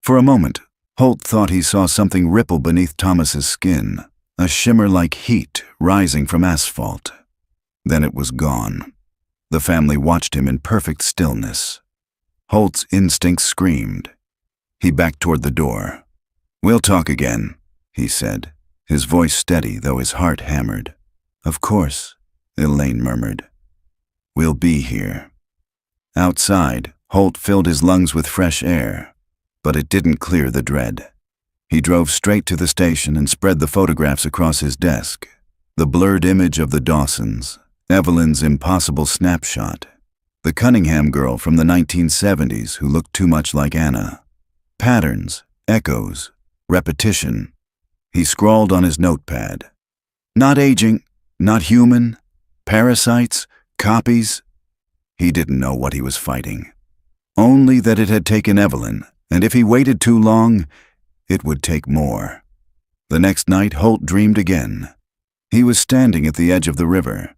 [SPEAKER 1] For a moment, Holt thought he saw something ripple beneath Thomas's skin, a shimmer like heat rising from asphalt. Then it was gone. The family watched him in perfect stillness. Holt's instinct screamed. He backed toward the door. "We'll talk again," he said, his voice steady though his heart hammered. "Of course," Elaine murmured. "We'll be here." Outside, Holt filled his lungs with fresh air, but it didn't clear the dread. He drove straight to the station and spread the photographs across his desk. The blurred image of the Dawsons, Evelyn's impossible snapshot, the Cunningham girl from the 1970s who looked too much like Anna. Patterns, echoes, repetition. He scrawled on his notepad. Not aging, not human, parasites, copies. He didn't know what he was fighting. Only that it had taken Evelyn, and if he waited too long, it would take more. The next night, Holt dreamed again. He was standing at the edge of the river.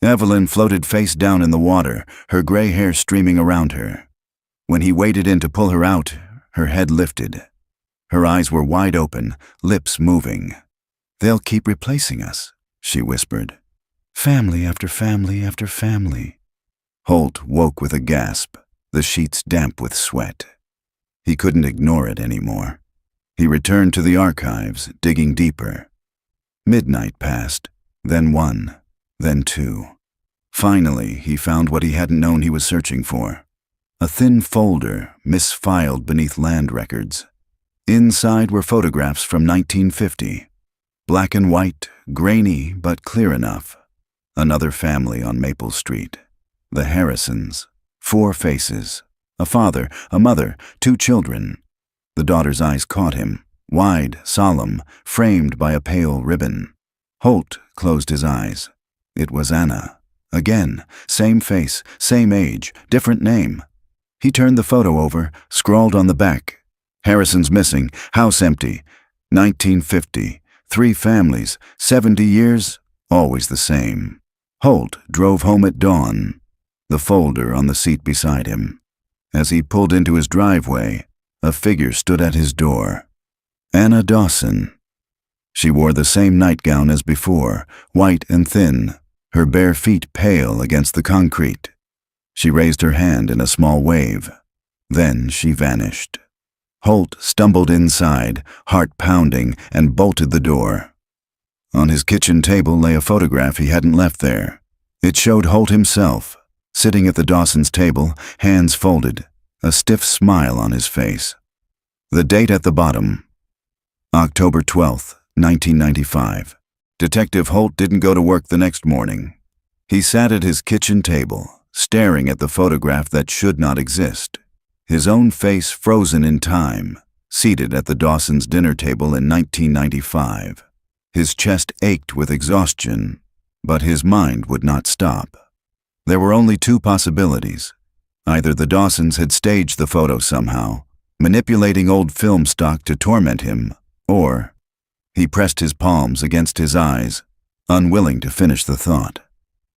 [SPEAKER 1] Evelyn floated face down in the water, her gray hair streaming around her. When he waded in to pull her out, her head lifted. Her eyes were wide open, lips moving. "They'll keep replacing us," she whispered. "Family after family after family." Holt woke with a gasp, the sheets damp with sweat. He couldn't ignore it anymore. He returned to the archives, digging deeper. Midnight passed, then 1, then 2. Finally, he found what he hadn't known he was searching for. A thin folder, misfiled beneath land records. Inside were photographs from 1950. Black and white, grainy but clear enough. Another family on Maple Street. The Harrisons. 4 faces. A father, a mother, 2 children. The daughter's eyes caught him, wide, solemn, framed by a pale ribbon. Holt closed his eyes. It was Anna. Again, same face, same age, different name. He turned the photo over, scrawled on the back. "Harrison's missing, house empty. 1950, 3 families, 70 years, always the same." Holt drove home at dawn, the folder on the seat beside him. As he pulled into his driveway, a figure stood at his door. Anna Dawson. She wore the same nightgown as before, white and thin, her bare feet pale against the concrete. She raised her hand in a small wave. Then she vanished. Holt stumbled inside, heart pounding, and bolted the door. On his kitchen table lay a photograph he hadn't left there. It showed Holt himself, sitting at the Dawsons' table, hands folded, a stiff smile on his face. The date at the bottom, October 12th, 1995. Detective Holt didn't go to work the next morning. He sat at his kitchen table, staring at the photograph that should not exist. His own face frozen in time, seated at the Dawsons' dinner table in 1995. His chest ached with exhaustion, but his mind would not stop. There were only 2 possibilities. Either the Dawsons had staged the photo somehow, manipulating old film stock to torment him, or he pressed his palms against his eyes, unwilling to finish the thought.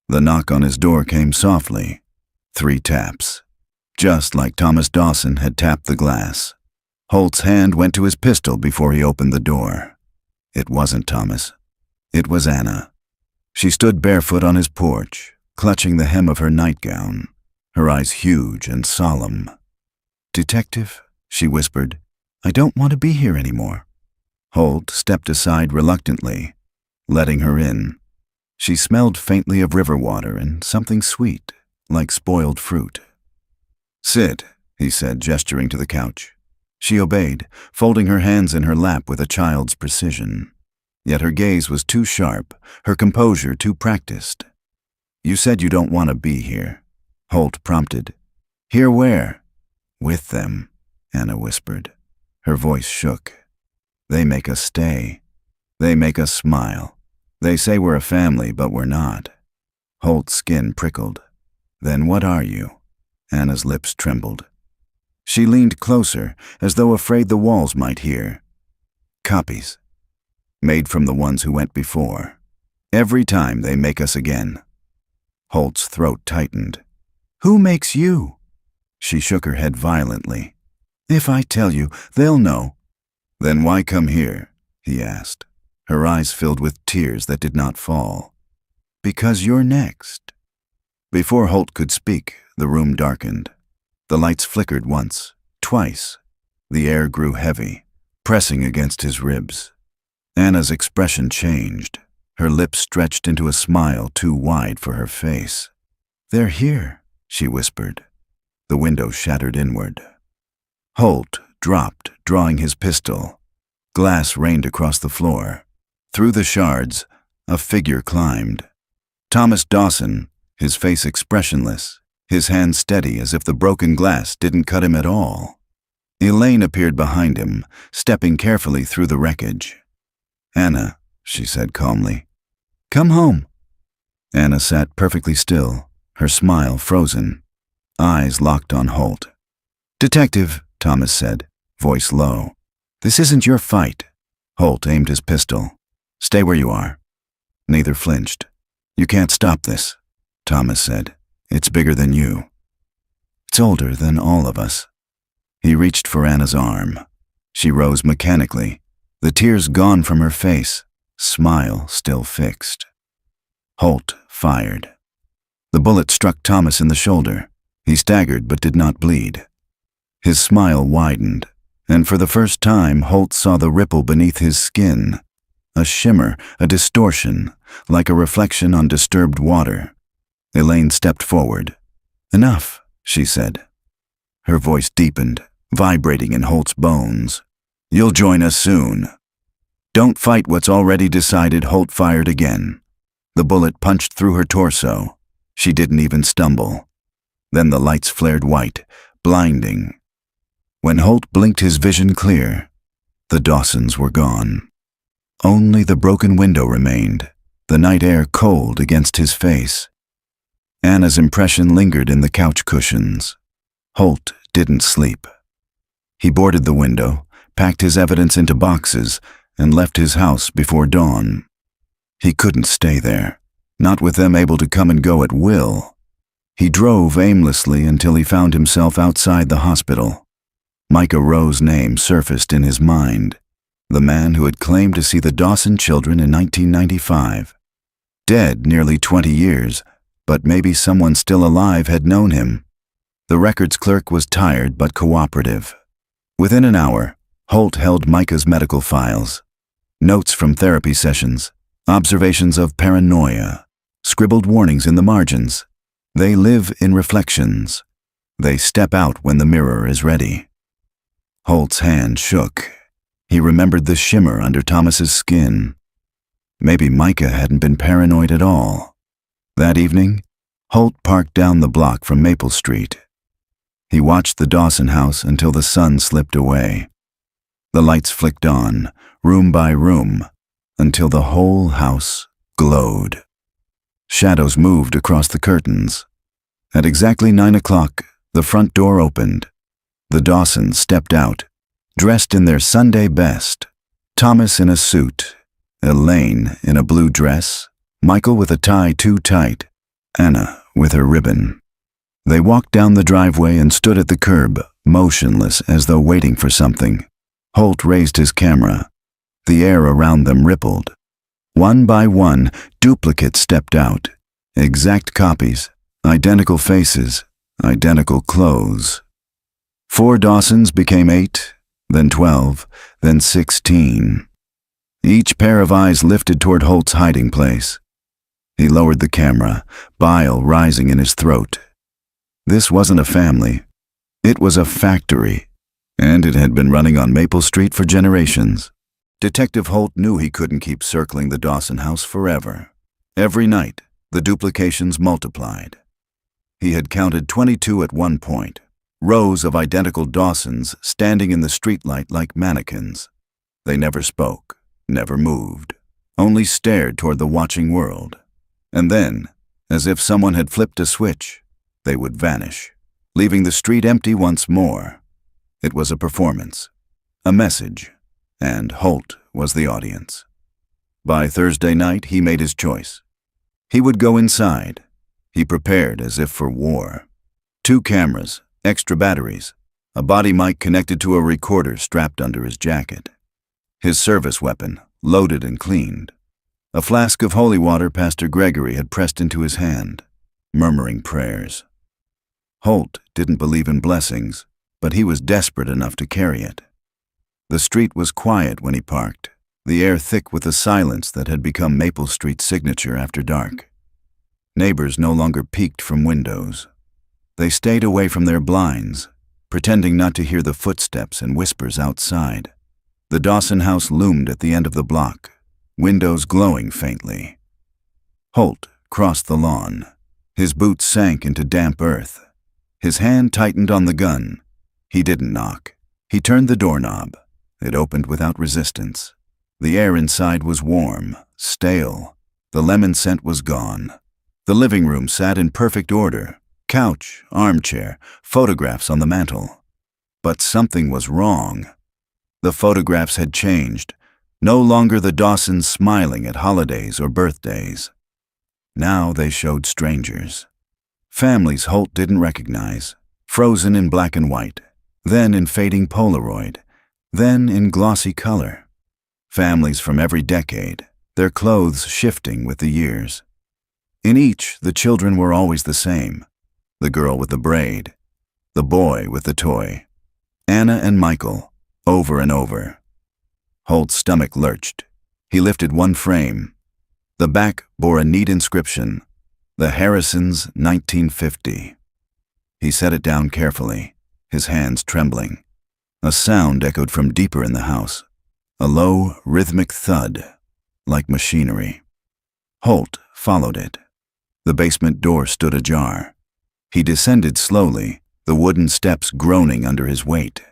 [SPEAKER 1] The knock on his door came softly. 3 taps. Just like Thomas Dawson had tapped the glass. Holt's hand went to his pistol before he opened the door. It wasn't Thomas. It was Anna. She stood barefoot on his porch, clutching the hem of her nightgown, her eyes huge and solemn. "Detective," she whispered, "I don't want to be here anymore." Holt stepped aside reluctantly, letting her in. She smelled faintly of river water and something sweet, like spoiled fruit. "Sit," he said, gesturing to the couch. She obeyed, folding her hands in her lap with a child's precision. Yet her gaze was too sharp, her composure too practiced. "You said you don't want to be here," Holt prompted. "Here where?" "With them," Anna whispered. Her voice shook. "They make us stay. They make us smile. They say we're a family, but we're not." Holt's skin prickled. "Then what are you?" Anna's lips trembled. She leaned closer, as though afraid the walls might hear. "Copies. Made from the ones who went before. Every time they make us again." Holt's throat tightened. "Who makes you?" She shook her head violently. "If I tell you, they'll know." "Then why come here?" he asked, her eyes filled with tears that did not fall. "Because you're next." Before Holt could speak, the room darkened. The lights flickered once, twice. The air grew heavy, pressing against his ribs. Anna's expression changed. Her lips stretched into a smile too wide for her face. "They're here," she whispered. The window shattered inward. Holt dropped, drawing his pistol. Glass rained across the floor. Through the shards, a figure climbed. Thomas Dawson, his face expressionless, his hand steady as if the broken glass didn't cut him at all. Elaine appeared behind him, stepping carefully through the wreckage. "Anna," she said calmly. "Come home." Anna sat perfectly still, her smile frozen, eyes locked on Holt. "Detective," Thomas said, voice low, "this isn't your fight." Holt aimed his pistol. "Stay where you are." Neither flinched. "You can't stop this," Thomas said. "It's bigger than you. It's older than all of us." He reached for Anna's arm. She rose mechanically, the tears gone from her face, smile still fixed. Holt fired. The bullet struck Thomas in the shoulder. He staggered but did not bleed. His smile widened, and for the first time Holt saw the ripple beneath his skin. A shimmer, a distortion, like a reflection on disturbed water. Elaine stepped forward. "Enough," she said. Her voice deepened, vibrating in Holt's bones. "You'll join us soon." "Don't fight what's already decided," Holt fired again. The bullet punched through her torso. She didn't even stumble. Then the lights flared white, blinding. When Holt blinked his vision clear, the Dawsons were gone. Only the broken window remained, the night air cold against his face. Anna's impression lingered in the couch cushions. Holt didn't sleep. He boarded the window, packed his evidence into boxes, and left his house before dawn. He couldn't stay there, not with them able to come and go at will. He drove aimlessly until he found himself outside the hospital. Micah Rowe's name surfaced in his mind, the man who had claimed to see the Dawson children in 1995. Dead nearly 20 years, but maybe someone still alive had known him. The records clerk was tired but cooperative. Within an hour, Holt held Micah's medical files. Notes from therapy sessions, observations of paranoia, scribbled warnings in the margins. They live in reflections. They step out when the mirror is ready. Holt's hand shook. He remembered the shimmer under Thomas's skin. Maybe Micah hadn't been paranoid at all. That evening, Holt parked down the block from Maple Street. He watched the Dawson house until the sun slipped away. The lights flicked on, room by room, until the whole house glowed. Shadows moved across the curtains. At exactly 9 o'clock, the front door opened. The Dawsons stepped out, dressed in their Sunday best. Thomas in a suit, Elaine in a blue dress, Michael with a tie too tight, Anna with her ribbon. They walked down the driveway and stood at the curb, motionless as though waiting for something. Holt raised his camera. The air around them rippled. One by one, duplicates stepped out. Exact copies, identical faces, identical clothes. 4 Dawsons became 8, then 12, then 16. Each pair of eyes lifted toward Holt's hiding place. He lowered the camera, bile rising in his throat. This wasn't a family. It was a factory, and it had been running on Maple Street for generations. Detective Holt knew he couldn't keep circling the Dawson house forever. Every night, the duplications multiplied. He had counted 22 at one point, rows of identical Dawsons standing in the streetlight like mannequins. They never spoke, never moved, only stared toward the watching world. And then, as if someone had flipped a switch, they would vanish, leaving the street empty once more. It was a performance, a message, and Holt was the audience. By Thursday night, he made his choice. He would go inside. He prepared as if for war. 2 cameras, extra batteries, a body mic connected to a recorder strapped under his jacket. His service weapon, loaded and cleaned. A flask of holy water Pastor Gregory had pressed into his hand, murmuring prayers. Holt didn't believe in blessings, but he was desperate enough to carry it. The street was quiet when he parked, the air thick with the silence that had become Maple Street's signature after dark. Neighbors no longer peeked from windows. They stayed away from their blinds, pretending not to hear the footsteps and whispers outside. The Dawson house loomed at the end of the block, windows glowing faintly. Holt crossed the lawn. His boots sank into damp earth. His hand tightened on the gun. He didn't knock. He turned the doorknob. It opened without resistance. The air inside was warm, stale. The lemon scent was gone. The living room sat in perfect order. Couch, armchair, photographs on the mantel. But something was wrong. The photographs had changed. No longer the Dawsons smiling at holidays or birthdays. Now they showed strangers. Families Holt didn't recognize, frozen in black and white, then in fading Polaroid, then in glossy color. Families from every decade, their clothes shifting with the years. In each, the children were always the same. The girl with the braid, the boy with the toy. Anna and Michael, over and over. Holt's stomach lurched. He lifted one frame. The back bore a neat inscription, "The Harrisons, 1950. He set it down carefully, his hands trembling. A sound echoed from deeper in the house, a low, rhythmic thud, like machinery. Holt followed it. The basement door stood ajar. He descended slowly, the wooden steps groaning under his weight.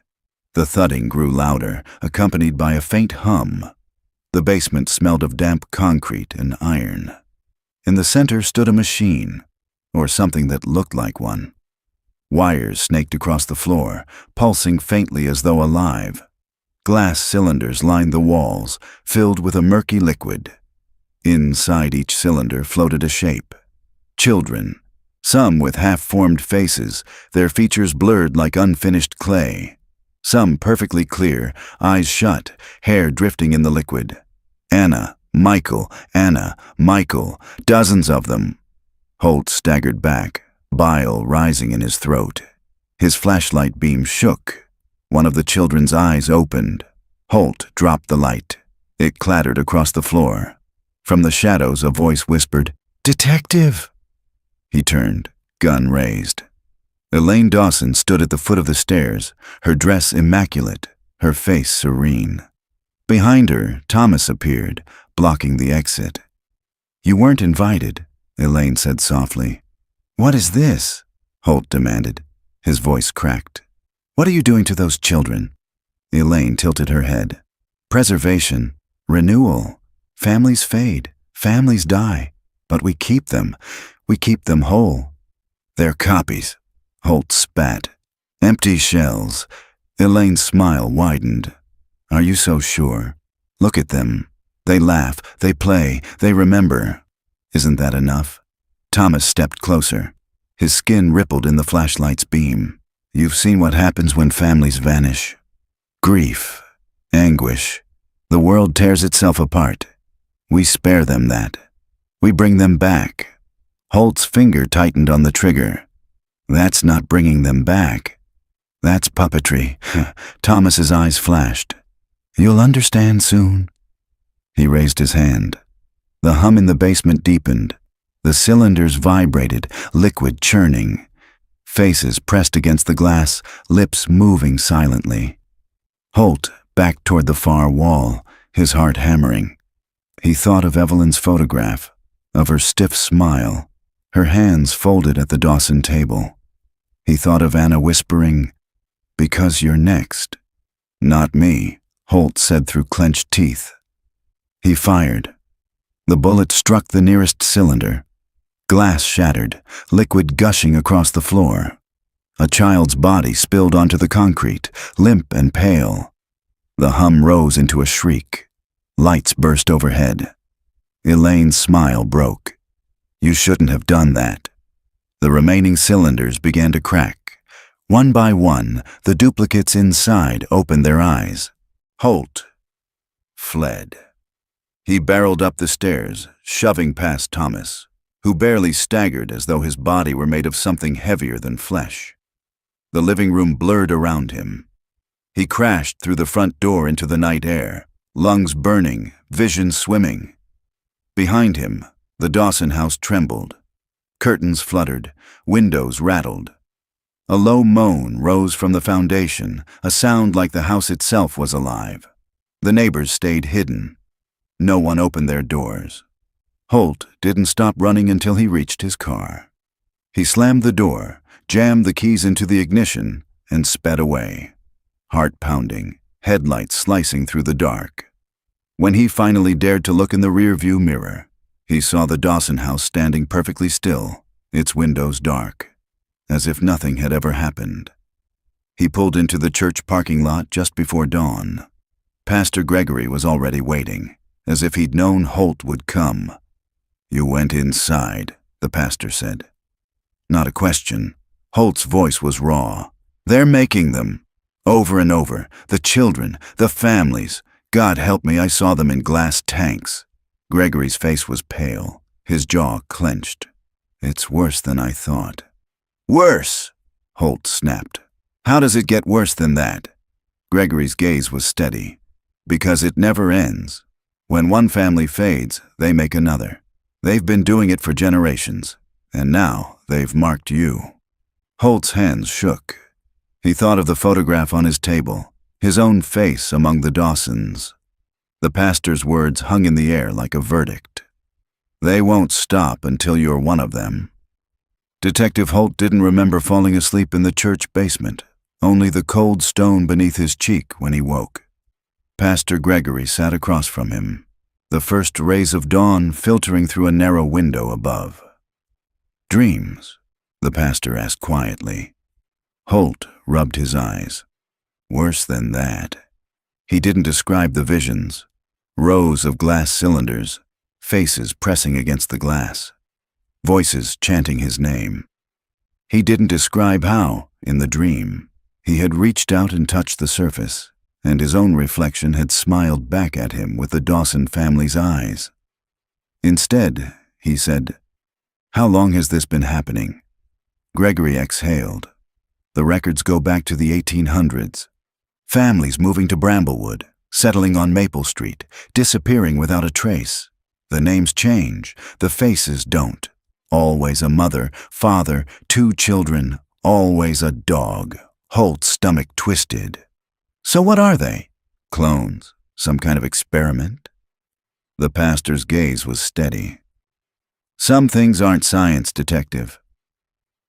[SPEAKER 1] The thudding grew louder, accompanied by a faint hum. The basement smelled of damp concrete and iron. In the center stood a machine, or something that looked like one. Wires snaked across the floor, pulsing faintly as though alive. Glass cylinders lined the walls, filled with a murky liquid. Inside each cylinder floated a shape. Children, some with half-formed faces, their features blurred like unfinished clay. Some perfectly clear, eyes shut, hair drifting in the liquid. Anna, Michael, dozens of them. Holt staggered back, bile rising in his throat. His flashlight beam shook. One of the children's eyes opened. Holt dropped the light. It clattered across the floor. From the shadows, a voice whispered, "Detective!" He turned, gun raised. Elaine Dawson stood at the foot of the stairs, her dress immaculate, her face serene. Behind her, Thomas appeared, blocking the exit. "You weren't invited," Elaine said softly. "What is this?" Holt demanded. His voice cracked. "What are you doing to those children?" Elaine tilted her head. "Preservation, renewal. Families fade, families die, but we keep them whole." "They're copies," Holt spat. "Empty shells." Elaine's smile widened. "Are you so sure? Look at them. They laugh, they play, they remember. Isn't that enough?" Thomas stepped closer. His skin rippled in the flashlight's beam. "You've seen what happens when families vanish. Grief, anguish. The world tears itself apart. We spare them that. We bring them back." Holt's finger tightened on the trigger. "That's not bringing them back. That's puppetry." Thomas's eyes flashed. "You'll understand soon." He raised his hand. The hum in the basement deepened. The cylinders vibrated, liquid churning. Faces pressed against the glass, lips moving silently. Holt backed toward the far wall, his heart hammering. He thought of Evelyn's photograph, of her stiff smile, her hands folded at the Dawson table. He thought of Anna whispering, "Because you're next." "Not me," Holt said through clenched teeth. He fired. The bullet struck the nearest cylinder. Glass shattered, liquid gushing across the floor. A child's body spilled onto the concrete, limp and pale. The hum rose into a shriek. Lights burst overhead. Elaine's smile broke. "You shouldn't have done that." The remaining cylinders began to crack. One by one, the duplicates inside opened their eyes. Holt fled. He barreled up the stairs, shoving past Thomas, who barely staggered as though his body were made of something heavier than flesh. The living room blurred around him. He crashed through the front door into the night air, lungs burning, vision swimming. Behind him, the Dawson house trembled. Curtains fluttered, windows rattled. A low moan rose from the foundation, a sound like the house itself was alive. The neighbors stayed hidden. No one opened their doors. Holt didn't stop running until he reached his car. He slammed the door, jammed the keys into the ignition, and sped away. Heart pounding, headlights slicing through the dark. When he finally dared to look in the rearview mirror, he saw the Dawson house standing perfectly still, its windows dark, as if nothing had ever happened. He pulled into the church parking lot just before dawn. Pastor Gregory was already waiting, as if he'd known Holt would come. "You went inside," the pastor said. Not a question. Holt's voice was raw. "They're making them. Over and over. The children, the families. God help me, I saw them in glass tanks." Gregory's face was pale, his jaw clenched. "It's worse than I thought." "Worse?" Holt snapped. "How does it get worse than that?" Gregory's gaze was steady. "Because it never ends. When one family fades, they make another. They've been doing it for generations, and now they've marked you." Holt's hands shook. He thought of the photograph on his table, his own face among the Dawsons. The pastor's words hung in the air like a verdict. "They won't stop until you're one of them." Detective Holt didn't remember falling asleep in the church basement, only the cold stone beneath his cheek when he woke. Pastor Gregory sat across from him, the first rays of dawn filtering through a narrow window above. "Dreams?" the pastor asked quietly. Holt rubbed his eyes. "Worse than that." He didn't describe the visions. Rows of glass cylinders, faces pressing against the glass, voices chanting his name. He didn't describe how, in the dream, he had reached out and touched the surface, and his own reflection had smiled back at him with the Dawson family's eyes. Instead, he said, "How long has this been happening?" Gregory exhaled. "The records go back to the 1800s. Families moving to Bramblewood, settling on Maple Street, disappearing without a trace. The names change, the faces don't. Always a mother, father, 2 children, always a dog." Holt's stomach twisted. "So what are they? Clones? Some kind of experiment?" The pastor's gaze was steady. "Some things aren't science, detective.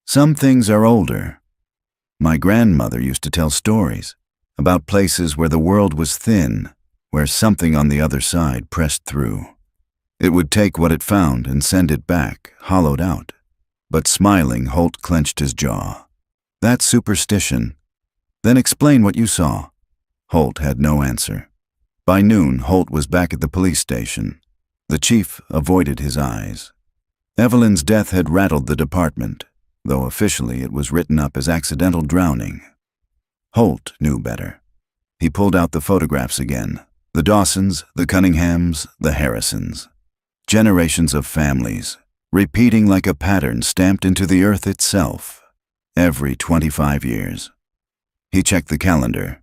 [SPEAKER 1] Some things are older. My grandmother used to tell stories about places where the world was thin, where something on the other side pressed through. It would take what it found and send it back, hollowed out." But smiling, Holt clenched his jaw. "That's superstition. Then explain what you saw." Holt had no answer. By noon, Holt was back at the police station. The chief avoided his eyes. Evelyn's death had rattled the department, though officially it was written up as accidental drowning. Holt knew better. He pulled out the photographs again. The Dawsons, the Cunninghams, the Harrisons. Generations of families, repeating like a pattern stamped into the earth itself, every 25 years. He checked the calendar.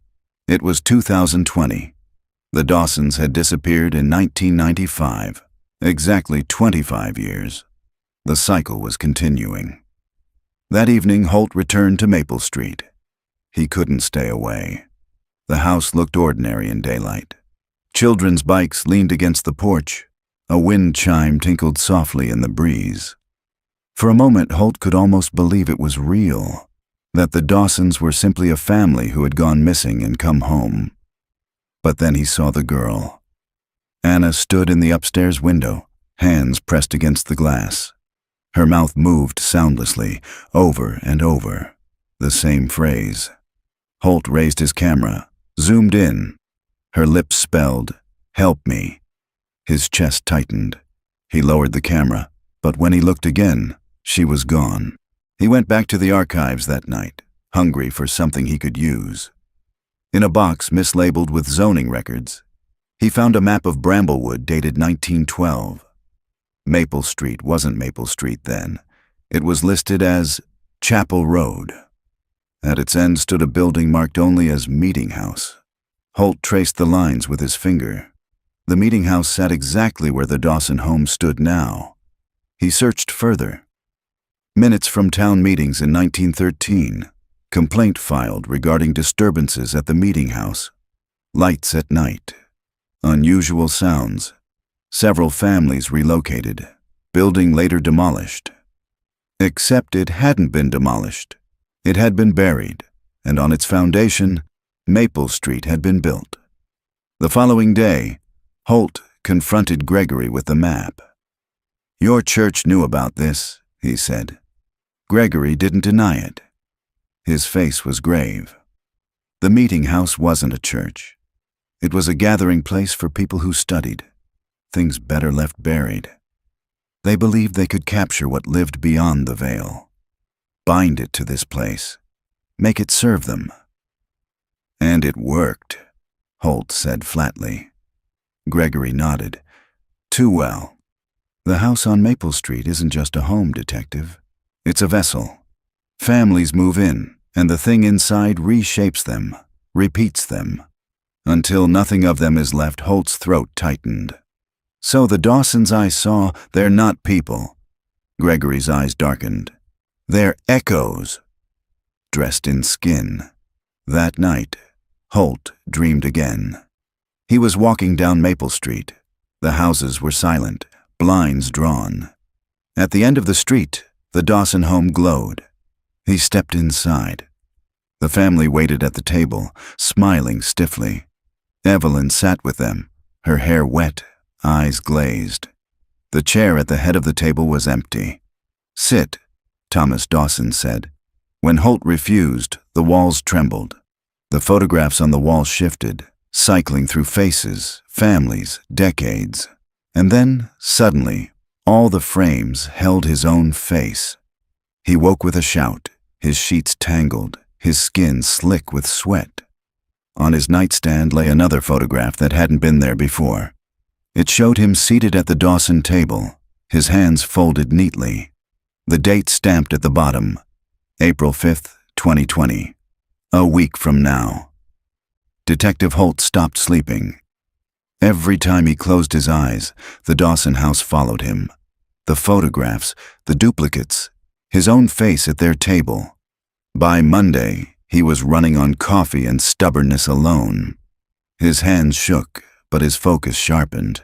[SPEAKER 1] It was 2020. The Dawsons had disappeared in 1995, exactly 25 years. The cycle was continuing. That evening, Holt returned to Maple Street. He couldn't stay away. The house looked ordinary in daylight. Children's bikes leaned against the porch. A wind chime tinkled softly in the breeze. For a moment, Holt could almost believe it was real, that the Dawsons were simply a family who had gone missing and come home. But then he saw the girl. Anna stood in the upstairs window, hands pressed against the glass. Her mouth moved soundlessly, over and over, the same phrase. Holt raised his camera, zoomed in. Her lips spelled, "Help me." His chest tightened. He lowered the camera, but when he looked again, she was gone. He went back to the archives that night, hungry for something he could use. In a box mislabeled with zoning records, he found a map of Bramblewood dated 1912. Maple Street wasn't Maple Street then. It was listed as Chapel Road. At its end stood a building marked only as Meeting House. Holt traced the lines with his finger. The meeting house sat exactly where the Dawson home stood now. He searched further. Minutes from town meetings in 1913. Complaint filed regarding disturbances at the meeting house. Lights at night. Unusual sounds. Several families relocated. Building later demolished. Except it hadn't been demolished. It had been buried, and on its foundation, Maple Street had been built. The following day, Holt confronted Gregory with the map. "Your church knew about this," he said. Gregory didn't deny it. His face was grave. The meeting house wasn't a church. It was a gathering place for people who studied things better left buried. They believed they could capture what lived beyond the veil, bind it to this place, make it serve them. And it worked, Holt said flatly. Gregory nodded. Too well. The house on Maple Street isn't just a home, detective. It's a vessel. Families move in, and the thing inside reshapes them, repeats them, until nothing of them is left. Holt's throat tightened. So the Dawsons I saw, they're not people. Gregory's eyes darkened. They're echoes, dressed in skin. That night, Holt dreamed again. He was walking down Maple Street. The houses were silent, blinds drawn. At the end of the street, the Dawson home glowed. He stepped inside. The family waited at the table, smiling stiffly. Evelyn sat with them, her hair wet, eyes glazed. The chair at the head of the table was empty. Sit, Thomas Dawson said. When Holt refused, the walls trembled. The photographs on the wall shifted, cycling through faces, families, decades. And then, suddenly, all the frames held his own face. He woke with a shout, his sheets tangled, his skin slick with sweat. On his nightstand lay another photograph that hadn't been there before. It showed him seated at the Dawson table, his hands folded neatly. The date stamped at the bottom, April 5th, 2020. A week from now. Detective Holt stopped sleeping. Every time he closed his eyes, the Dawson house followed him. The photographs, the duplicates, his own face at their table. By Monday, he was running on coffee and stubbornness alone. His hands shook, but his focus sharpened.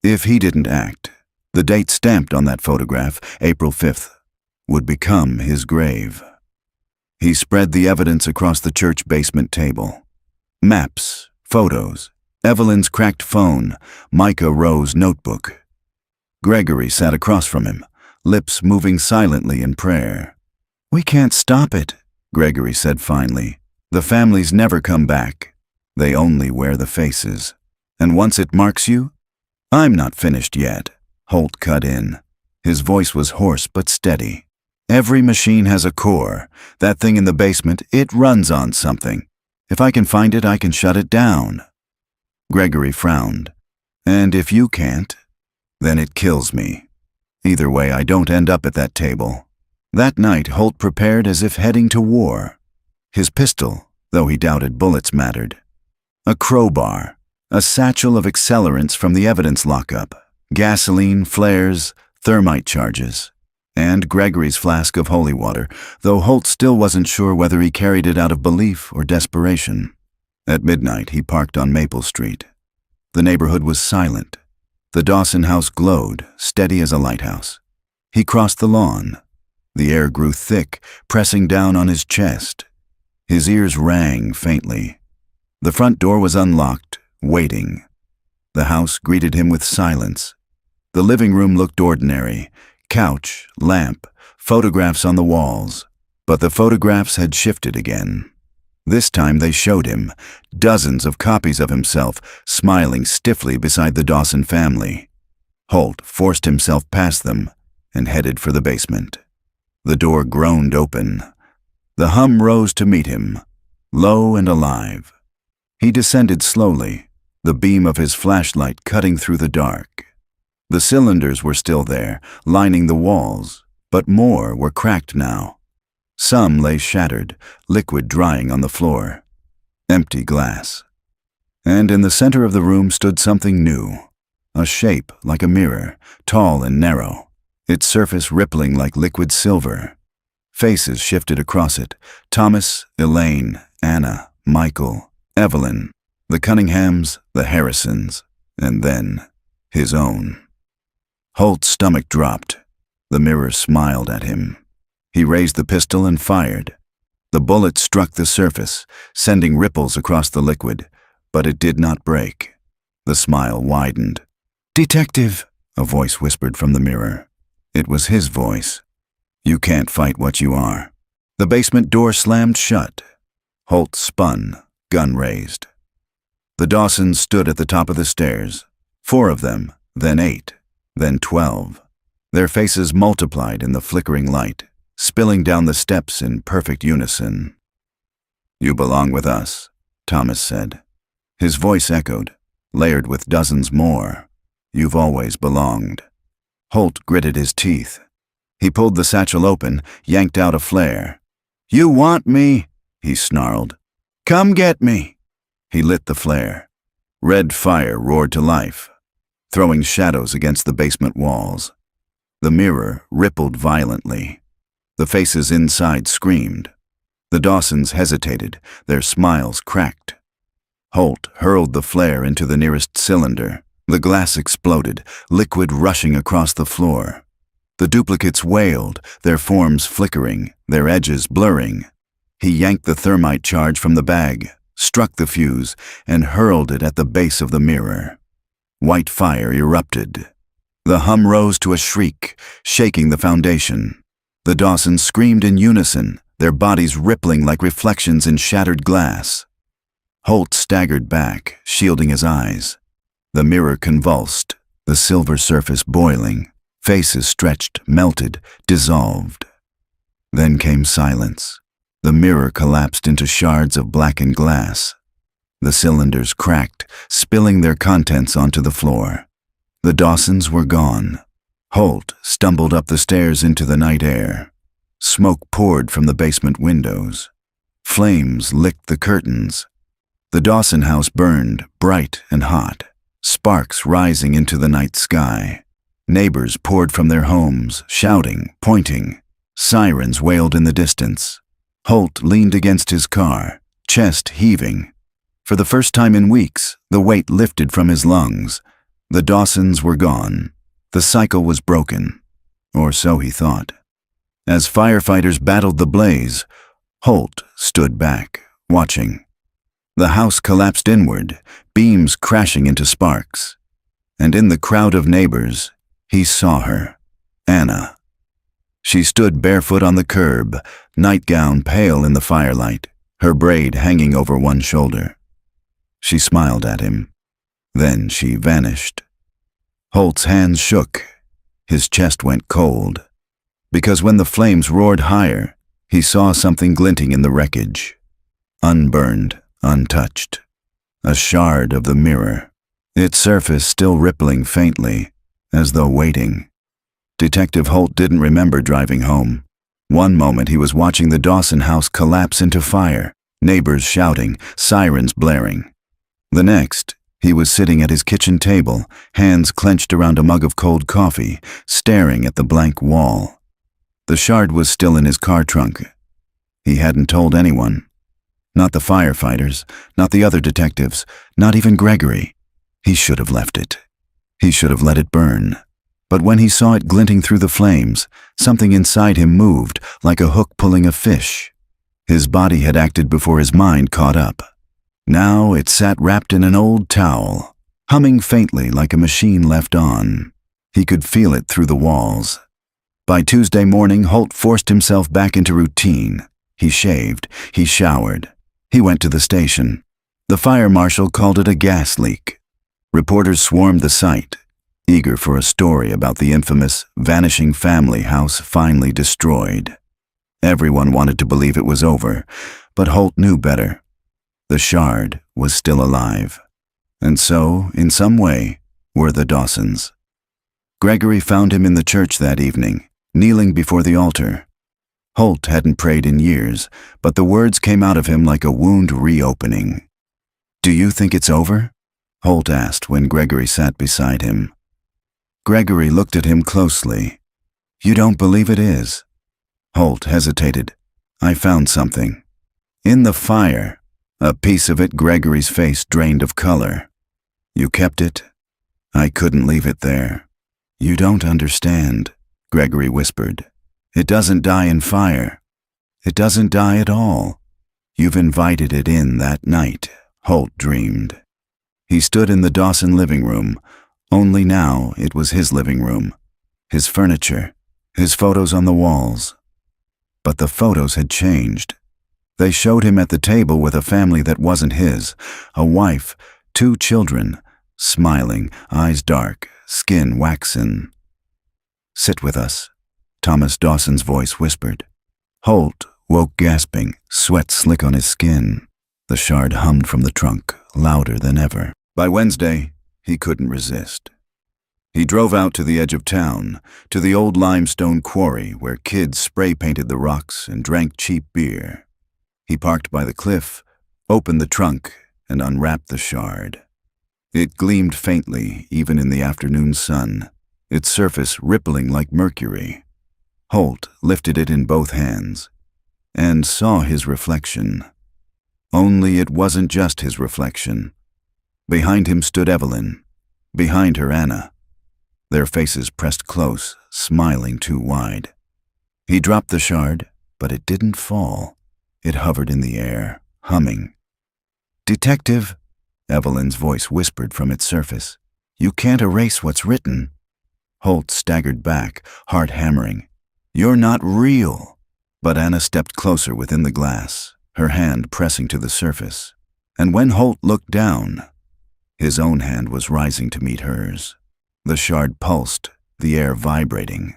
[SPEAKER 1] If he didn't act, the date stamped on that photograph, April 5th, would become his grave. He spread the evidence across the church basement table. Maps, photos, Evelyn's cracked phone, Micah Rowe's notebook. Gregory sat across from him, lips moving silently in prayer. "We can't stop it," Gregory said finally. "The families never come back. They only wear the faces. And once it marks you—" "I'm not finished yet," Holt cut in. His voice was hoarse but steady. "Every machine has a core. That thing in the basement, it runs on something. If I can find it, I can shut it down." Gregory frowned. "And if you can't, then it kills me. Either way, I don't end up at that table." That night, Holt prepared as if heading to war. His pistol, though he doubted bullets mattered. A crowbar, a satchel of accelerants from the evidence lockup, gasoline, flares, thermite charges, and Gregory's flask of holy water, though Holt still wasn't sure whether he carried it out of belief or desperation. At midnight, he parked on Maple Street. The neighborhood was silent. The Dawson house glowed, steady as a lighthouse. He crossed the lawn. The air grew thick, pressing down on his chest. His ears rang faintly. The front door was unlocked, waiting. The house greeted him with silence. The living room looked ordinary. Couch, lamp, photographs on the walls. But the photographs had shifted again. This time they showed him dozens of copies of himself smiling stiffly beside the Dawson family. Holt forced himself past them and headed for the basement. The door groaned open. The hum rose to meet him, low and alive. He descended slowly, the beam of his flashlight cutting through the dark. The cylinders were still there, lining the walls, but more were cracked now. Some lay shattered, liquid drying on the floor. Empty glass. And in the center of the room stood something new, a shape like a mirror, tall and narrow, its surface rippling like liquid silver. Faces shifted across it: Thomas, Elaine, Anna, Michael, Evelyn, the Cunninghams, the Harrisons, and then his own. Holt's stomach dropped. The mirror smiled at him. He raised the pistol and fired. The bullet struck the surface, sending ripples across the liquid, but it did not break. The smile widened. "Detective," a voice whispered from the mirror. It was his voice. "You can't fight what you are." The basement door slammed shut. Holt spun, gun raised. The Dawsons stood at the top of the stairs. 4 of them, then 8, then 12. Their faces multiplied in the flickering light, spilling down the steps in perfect unison. "You belong with us," Thomas said. His voice echoed, layered with dozens more. "You've always belonged." Holt gritted his teeth. He pulled the satchel open, yanked out a flare. "You want me?" he snarled. "Come get me." He lit the flare. Red fire roared to life, throwing shadows against the basement walls. The mirror rippled violently. The faces inside screamed. The Dawsons hesitated, their smiles cracked. Holt hurled the flare into the nearest cylinder. The glass exploded, liquid rushing across the floor. The duplicates wailed, their forms flickering, their edges blurring. He yanked the thermite charge from the bag, struck the fuse, and hurled it at the base of the mirror. White fire erupted. The hum rose to a shriek, shaking the foundation. The Dawsons screamed in unison, their bodies rippling like reflections in shattered glass. Holt staggered back, shielding his eyes. The mirror convulsed, the silver surface boiling, faces stretched, melted, dissolved. Then came silence. The mirror collapsed into shards of blackened glass. The cylinders cracked, spilling their contents onto the floor. The Dawsons were gone. Holt stumbled up the stairs into the night air. Smoke poured from the basement windows. Flames licked the curtains. The Dawson house burned, bright and hot, sparks rising into the night sky. Neighbors poured from their homes, shouting, pointing. Sirens wailed in the distance. Holt leaned against his car, chest heaving. For the first time in weeks, the weight lifted from his lungs. The Dawsons were gone. The cycle was broken. Or so he thought. As firefighters battled the blaze, Holt stood back, watching. The house collapsed inward, beams crashing into sparks. And in the crowd of neighbors, he saw her, Anna. She stood barefoot on the curb, nightgown pale in the firelight, her braid hanging over one shoulder. She smiled at him. Then she vanished. Holt's hands shook. His chest went cold. Because when the flames roared higher, he saw something glinting in the wreckage. Unburned, untouched. A shard of the mirror. Its surface still rippling faintly, as though waiting. Detective Holt didn't remember driving home. One moment he was watching the Dawson house collapse into fire, neighbors shouting, sirens blaring. The next, he was sitting at his kitchen table, hands clenched around a mug of cold coffee, staring at the blank wall. The shard was still in his car trunk. He hadn't told anyone. Not the firefighters, not the other detectives, not even Gregory. He should have left it. He should have let it burn. But when he saw it glinting through the flames, something inside him moved, like a hook pulling a fish. His body had acted before his mind caught up. Now it sat wrapped in an old towel, humming faintly like a machine left on. He could feel it through the walls. By Tuesday morning, Holt forced himself back into routine. He shaved, he showered. He went to the station. The fire marshal called it a gas leak. Reporters swarmed the site, eager for a story about the infamous vanishing family house finally destroyed. Everyone wanted to believe it was over, but Holt knew better. The shard was still alive. And so, in some way, were the Dawsons. Gregory found him in the church that evening, kneeling before the altar. Holt hadn't prayed in years, but the words came out of him like a wound reopening. "Do you think it's over?" Holt asked when Gregory sat beside him. Gregory looked at him closely. "You don't believe it is?" Holt hesitated. "I found something." In the fire, a piece of it. Gregory's face drained of color. "You kept it?" "I couldn't leave it there." "You don't understand," Gregory whispered. "It doesn't die in fire. It doesn't die at all. You've invited it in that night," Holt dreamed. He stood in the Dawson living room, only now it was his living room, his furniture, his photos on the walls. But the photos had changed. They showed him at the table with a family that wasn't his, a wife, 2 children, smiling, eyes dark, skin waxen. "Sit with us," Thomas Dawson's voice whispered. Holt woke gasping, sweat slick on his skin. The shard hummed from the trunk, louder than ever. By Wednesday, he couldn't resist. He drove out to the edge of town, to the old limestone quarry where kids spray-painted the rocks and drank cheap beer. He parked by the cliff, opened the trunk, and unwrapped the shard. It gleamed faintly, even in the afternoon sun, its surface rippling like mercury. Holt lifted it in both hands and saw his reflection. Only it wasn't just his reflection. Behind him stood Evelyn, behind her Anna, their faces pressed close, smiling too wide. He dropped the shard, but it didn't fall. It hovered in the air, humming. "Detective," Evelyn's voice whispered from its surface, "you can't erase what's written." Holt staggered back, heart hammering. "You're not real." But Anna stepped closer within the glass, her hand pressing to the surface. And when Holt looked down, his own hand was rising to meet hers. The shard pulsed, the air vibrating.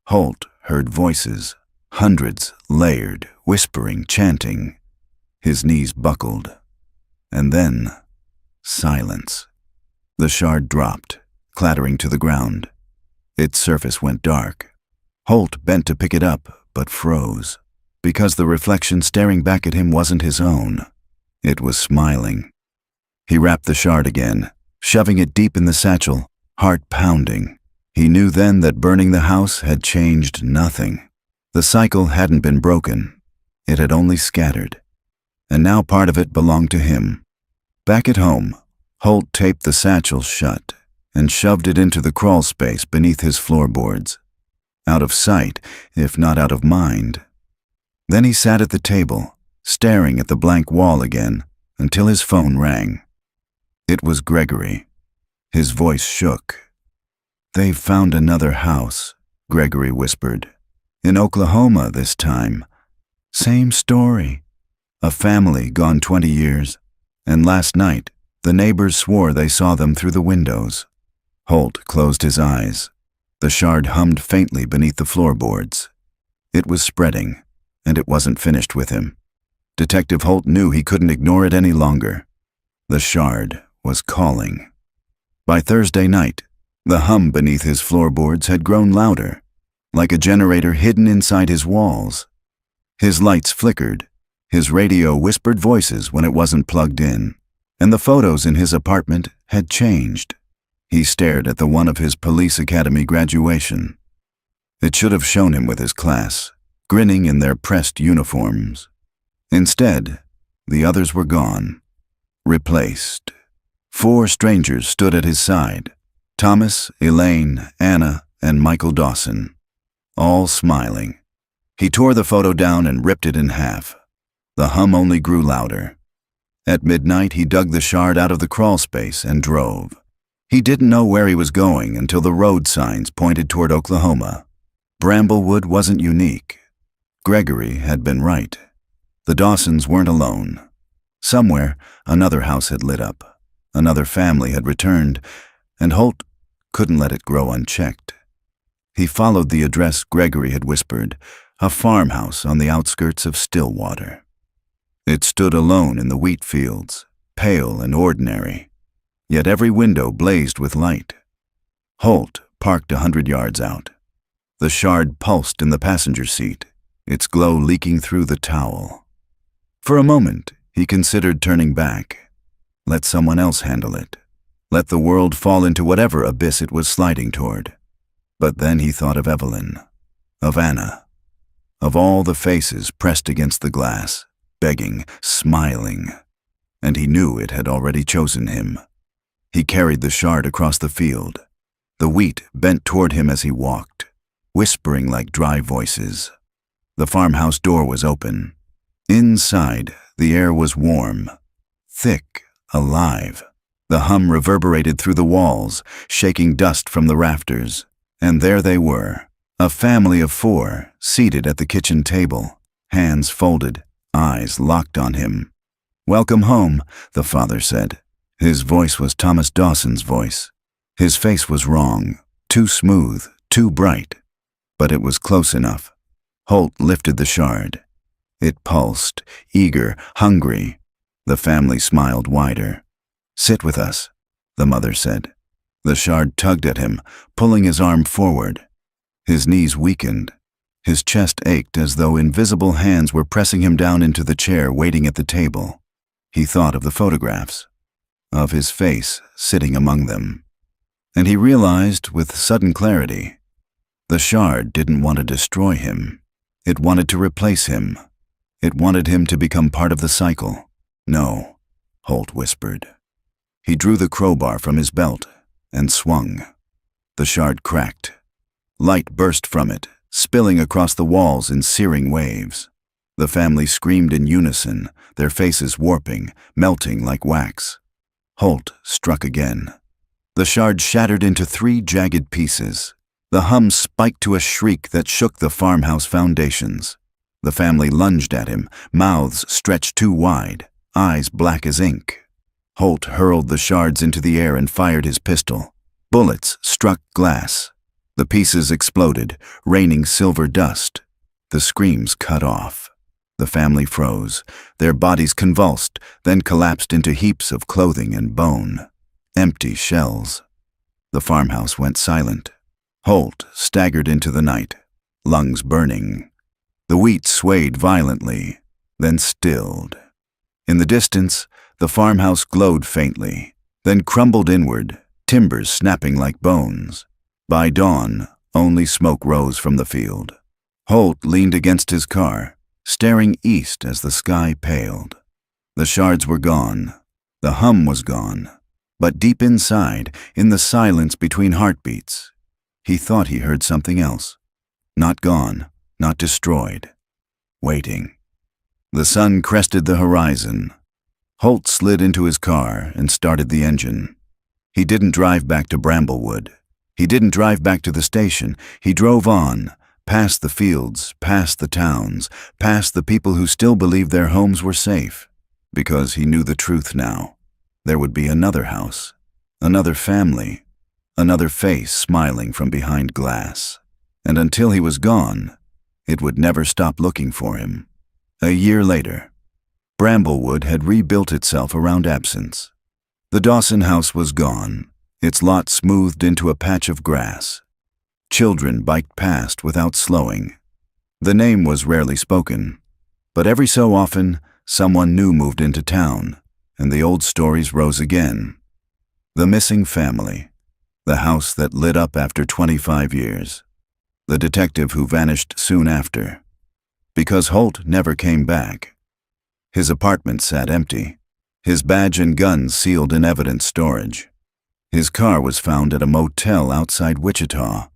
[SPEAKER 1] Holt heard voices, hundreds, layered, whispering, chanting. His knees buckled. And then, silence. The shard dropped, clattering to the ground. Its surface went dark. Holt bent to pick it up, but froze, because the reflection staring back at him wasn't his own. It was smiling. He wrapped the shard again, shoving it deep in the satchel, heart pounding. He knew then that burning the house had changed nothing. The cycle hadn't been broken. It had only scattered. And now part of it belonged to him. Back at home, Holt taped the satchel shut and shoved it into the crawl space beneath his floorboards. Out of sight, if not out of mind. Then he sat at the table, staring at the blank wall again, until his phone rang. It was Gregory. His voice shook. "They've found another house," Gregory whispered. "In Oklahoma this time. Same story. A family gone 20 years. And last night, the neighbors swore they saw them through the windows." Holt closed his eyes. The shard hummed faintly beneath the floorboards. It was spreading, and it wasn't finished with him. Detective Holt knew he couldn't ignore it any longer. The shard was calling. By Thursday night, the hum beneath his floorboards had grown louder, like a generator hidden inside his walls. His lights flickered, his radio whispered voices when it wasn't plugged in, and the photos in his apartment had changed. He stared at the one of his police academy graduation. It should have shown him with his class, grinning in their pressed uniforms. Instead, the others were gone, replaced. 4 strangers stood at his side: Thomas, Elaine, Anna, and Michael Dawson, all smiling. He tore the photo down and ripped it in half. The hum only grew louder. At midnight, he dug the shard out of the crawl space and drove. He didn't know where he was going until the road signs pointed toward Oklahoma. Bramblewood wasn't unique. Gregory had been right. The Dawsons weren't alone. Somewhere, another house had lit up. Another family had returned, and Holt couldn't let it grow unchecked. He followed the address Gregory had whispered, a farmhouse on the outskirts of Stillwater. It stood alone in the wheat fields, pale and ordinary, yet every window blazed with light. Holt parked 100 yards out. The shard pulsed in the passenger seat, its glow leaking through the towel. For a moment, he considered turning back. Let someone else handle it. Let the world fall into whatever abyss it was sliding toward. But then he thought of Evelyn, of Anna, of all the faces pressed against the glass, begging, smiling, and he knew it had already chosen him. He carried the shard across the field. The wheat bent toward him as he walked, whispering like dry voices. The farmhouse door was open. Inside, the air was warm, thick, alive. The hum reverberated through the walls, shaking dust from the rafters. And there they were, a family of 4, seated at the kitchen table, hands folded, eyes locked on him. "Welcome home," the father said, His voice was Thomas Dawson's voice. His face was wrong, too smooth, too bright. But it was close enough. Holt lifted the shard. It pulsed, eager, hungry. The family smiled wider. "Sit with us," the mother said. The shard tugged at him, pulling his arm forward. His knees weakened. His chest ached as though invisible hands were pressing him down into the chair waiting at the table. He thought of the photographs, of his face sitting among them. And he realized with sudden clarity, the shard didn't want to destroy him. It wanted to replace him. It wanted him to become part of the cycle. "No," Holt whispered. He drew the crowbar from his belt and swung. The shard cracked. Light burst from it, spilling across the walls in searing waves. The family screamed in unison, their faces warping, melting like wax. Holt struck again. The shard shattered into 3 jagged pieces. The hum spiked to a shriek that shook the farmhouse foundations. The family lunged at him, mouths stretched too wide, eyes black as ink. Holt hurled the shards into the air and fired his pistol. Bullets struck glass. The pieces exploded, raining silver dust. The screams cut off. The family froze. Their bodies convulsed, then collapsed into heaps of clothing and bone. Empty shells. The farmhouse went silent. Holt staggered into the night, lungs burning. The wheat swayed violently, then stilled. In the distance, the farmhouse glowed faintly, then crumbled inward, timbers snapping like bones. By dawn, only smoke rose from the field. Holt leaned against his car, staring east as the sky paled. The shards were gone. The hum was gone. But deep inside, in the silence between heartbeats, he thought he heard something else. Not gone, not destroyed. Waiting. The sun crested the horizon. Holt slid into his car and started the engine. He didn't drive back to Bramblewood. He didn't drive back to the station. He drove on, past the fields, past the towns, past the people who still believed their homes were safe. Because he knew the truth now. There would be another house, another family, another face smiling from behind glass. And until he was gone, it would never stop looking for him. A year later, Bramblewood had rebuilt itself around absence. The Dawson house was gone, its lot smoothed into a patch of grass. Children biked past without slowing. The name was rarely spoken, but every so often, someone new moved into town, and the old stories rose again. The missing family, the house that lit up after 25 years, the detective who vanished soon after. Because Holt never came back. His apartment sat empty, his badge and guns sealed in evidence storage. His car was found at a motel outside Wichita,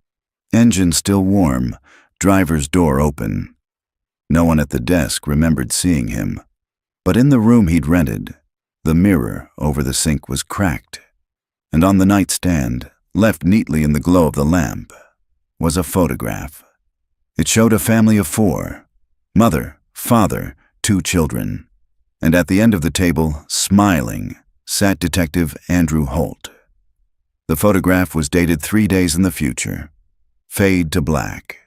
[SPEAKER 1] engine still warm, driver's door open. No one at the desk remembered seeing him, but in the room he'd rented, the mirror over the sink was cracked, and on the nightstand, left neatly in the glow of the lamp, was a photograph. It showed a family of 4, mother, father, 2 children, and at the end of the table, smiling, sat Detective Andrew Holt. The photograph was dated 3 days in the future. Fade to black.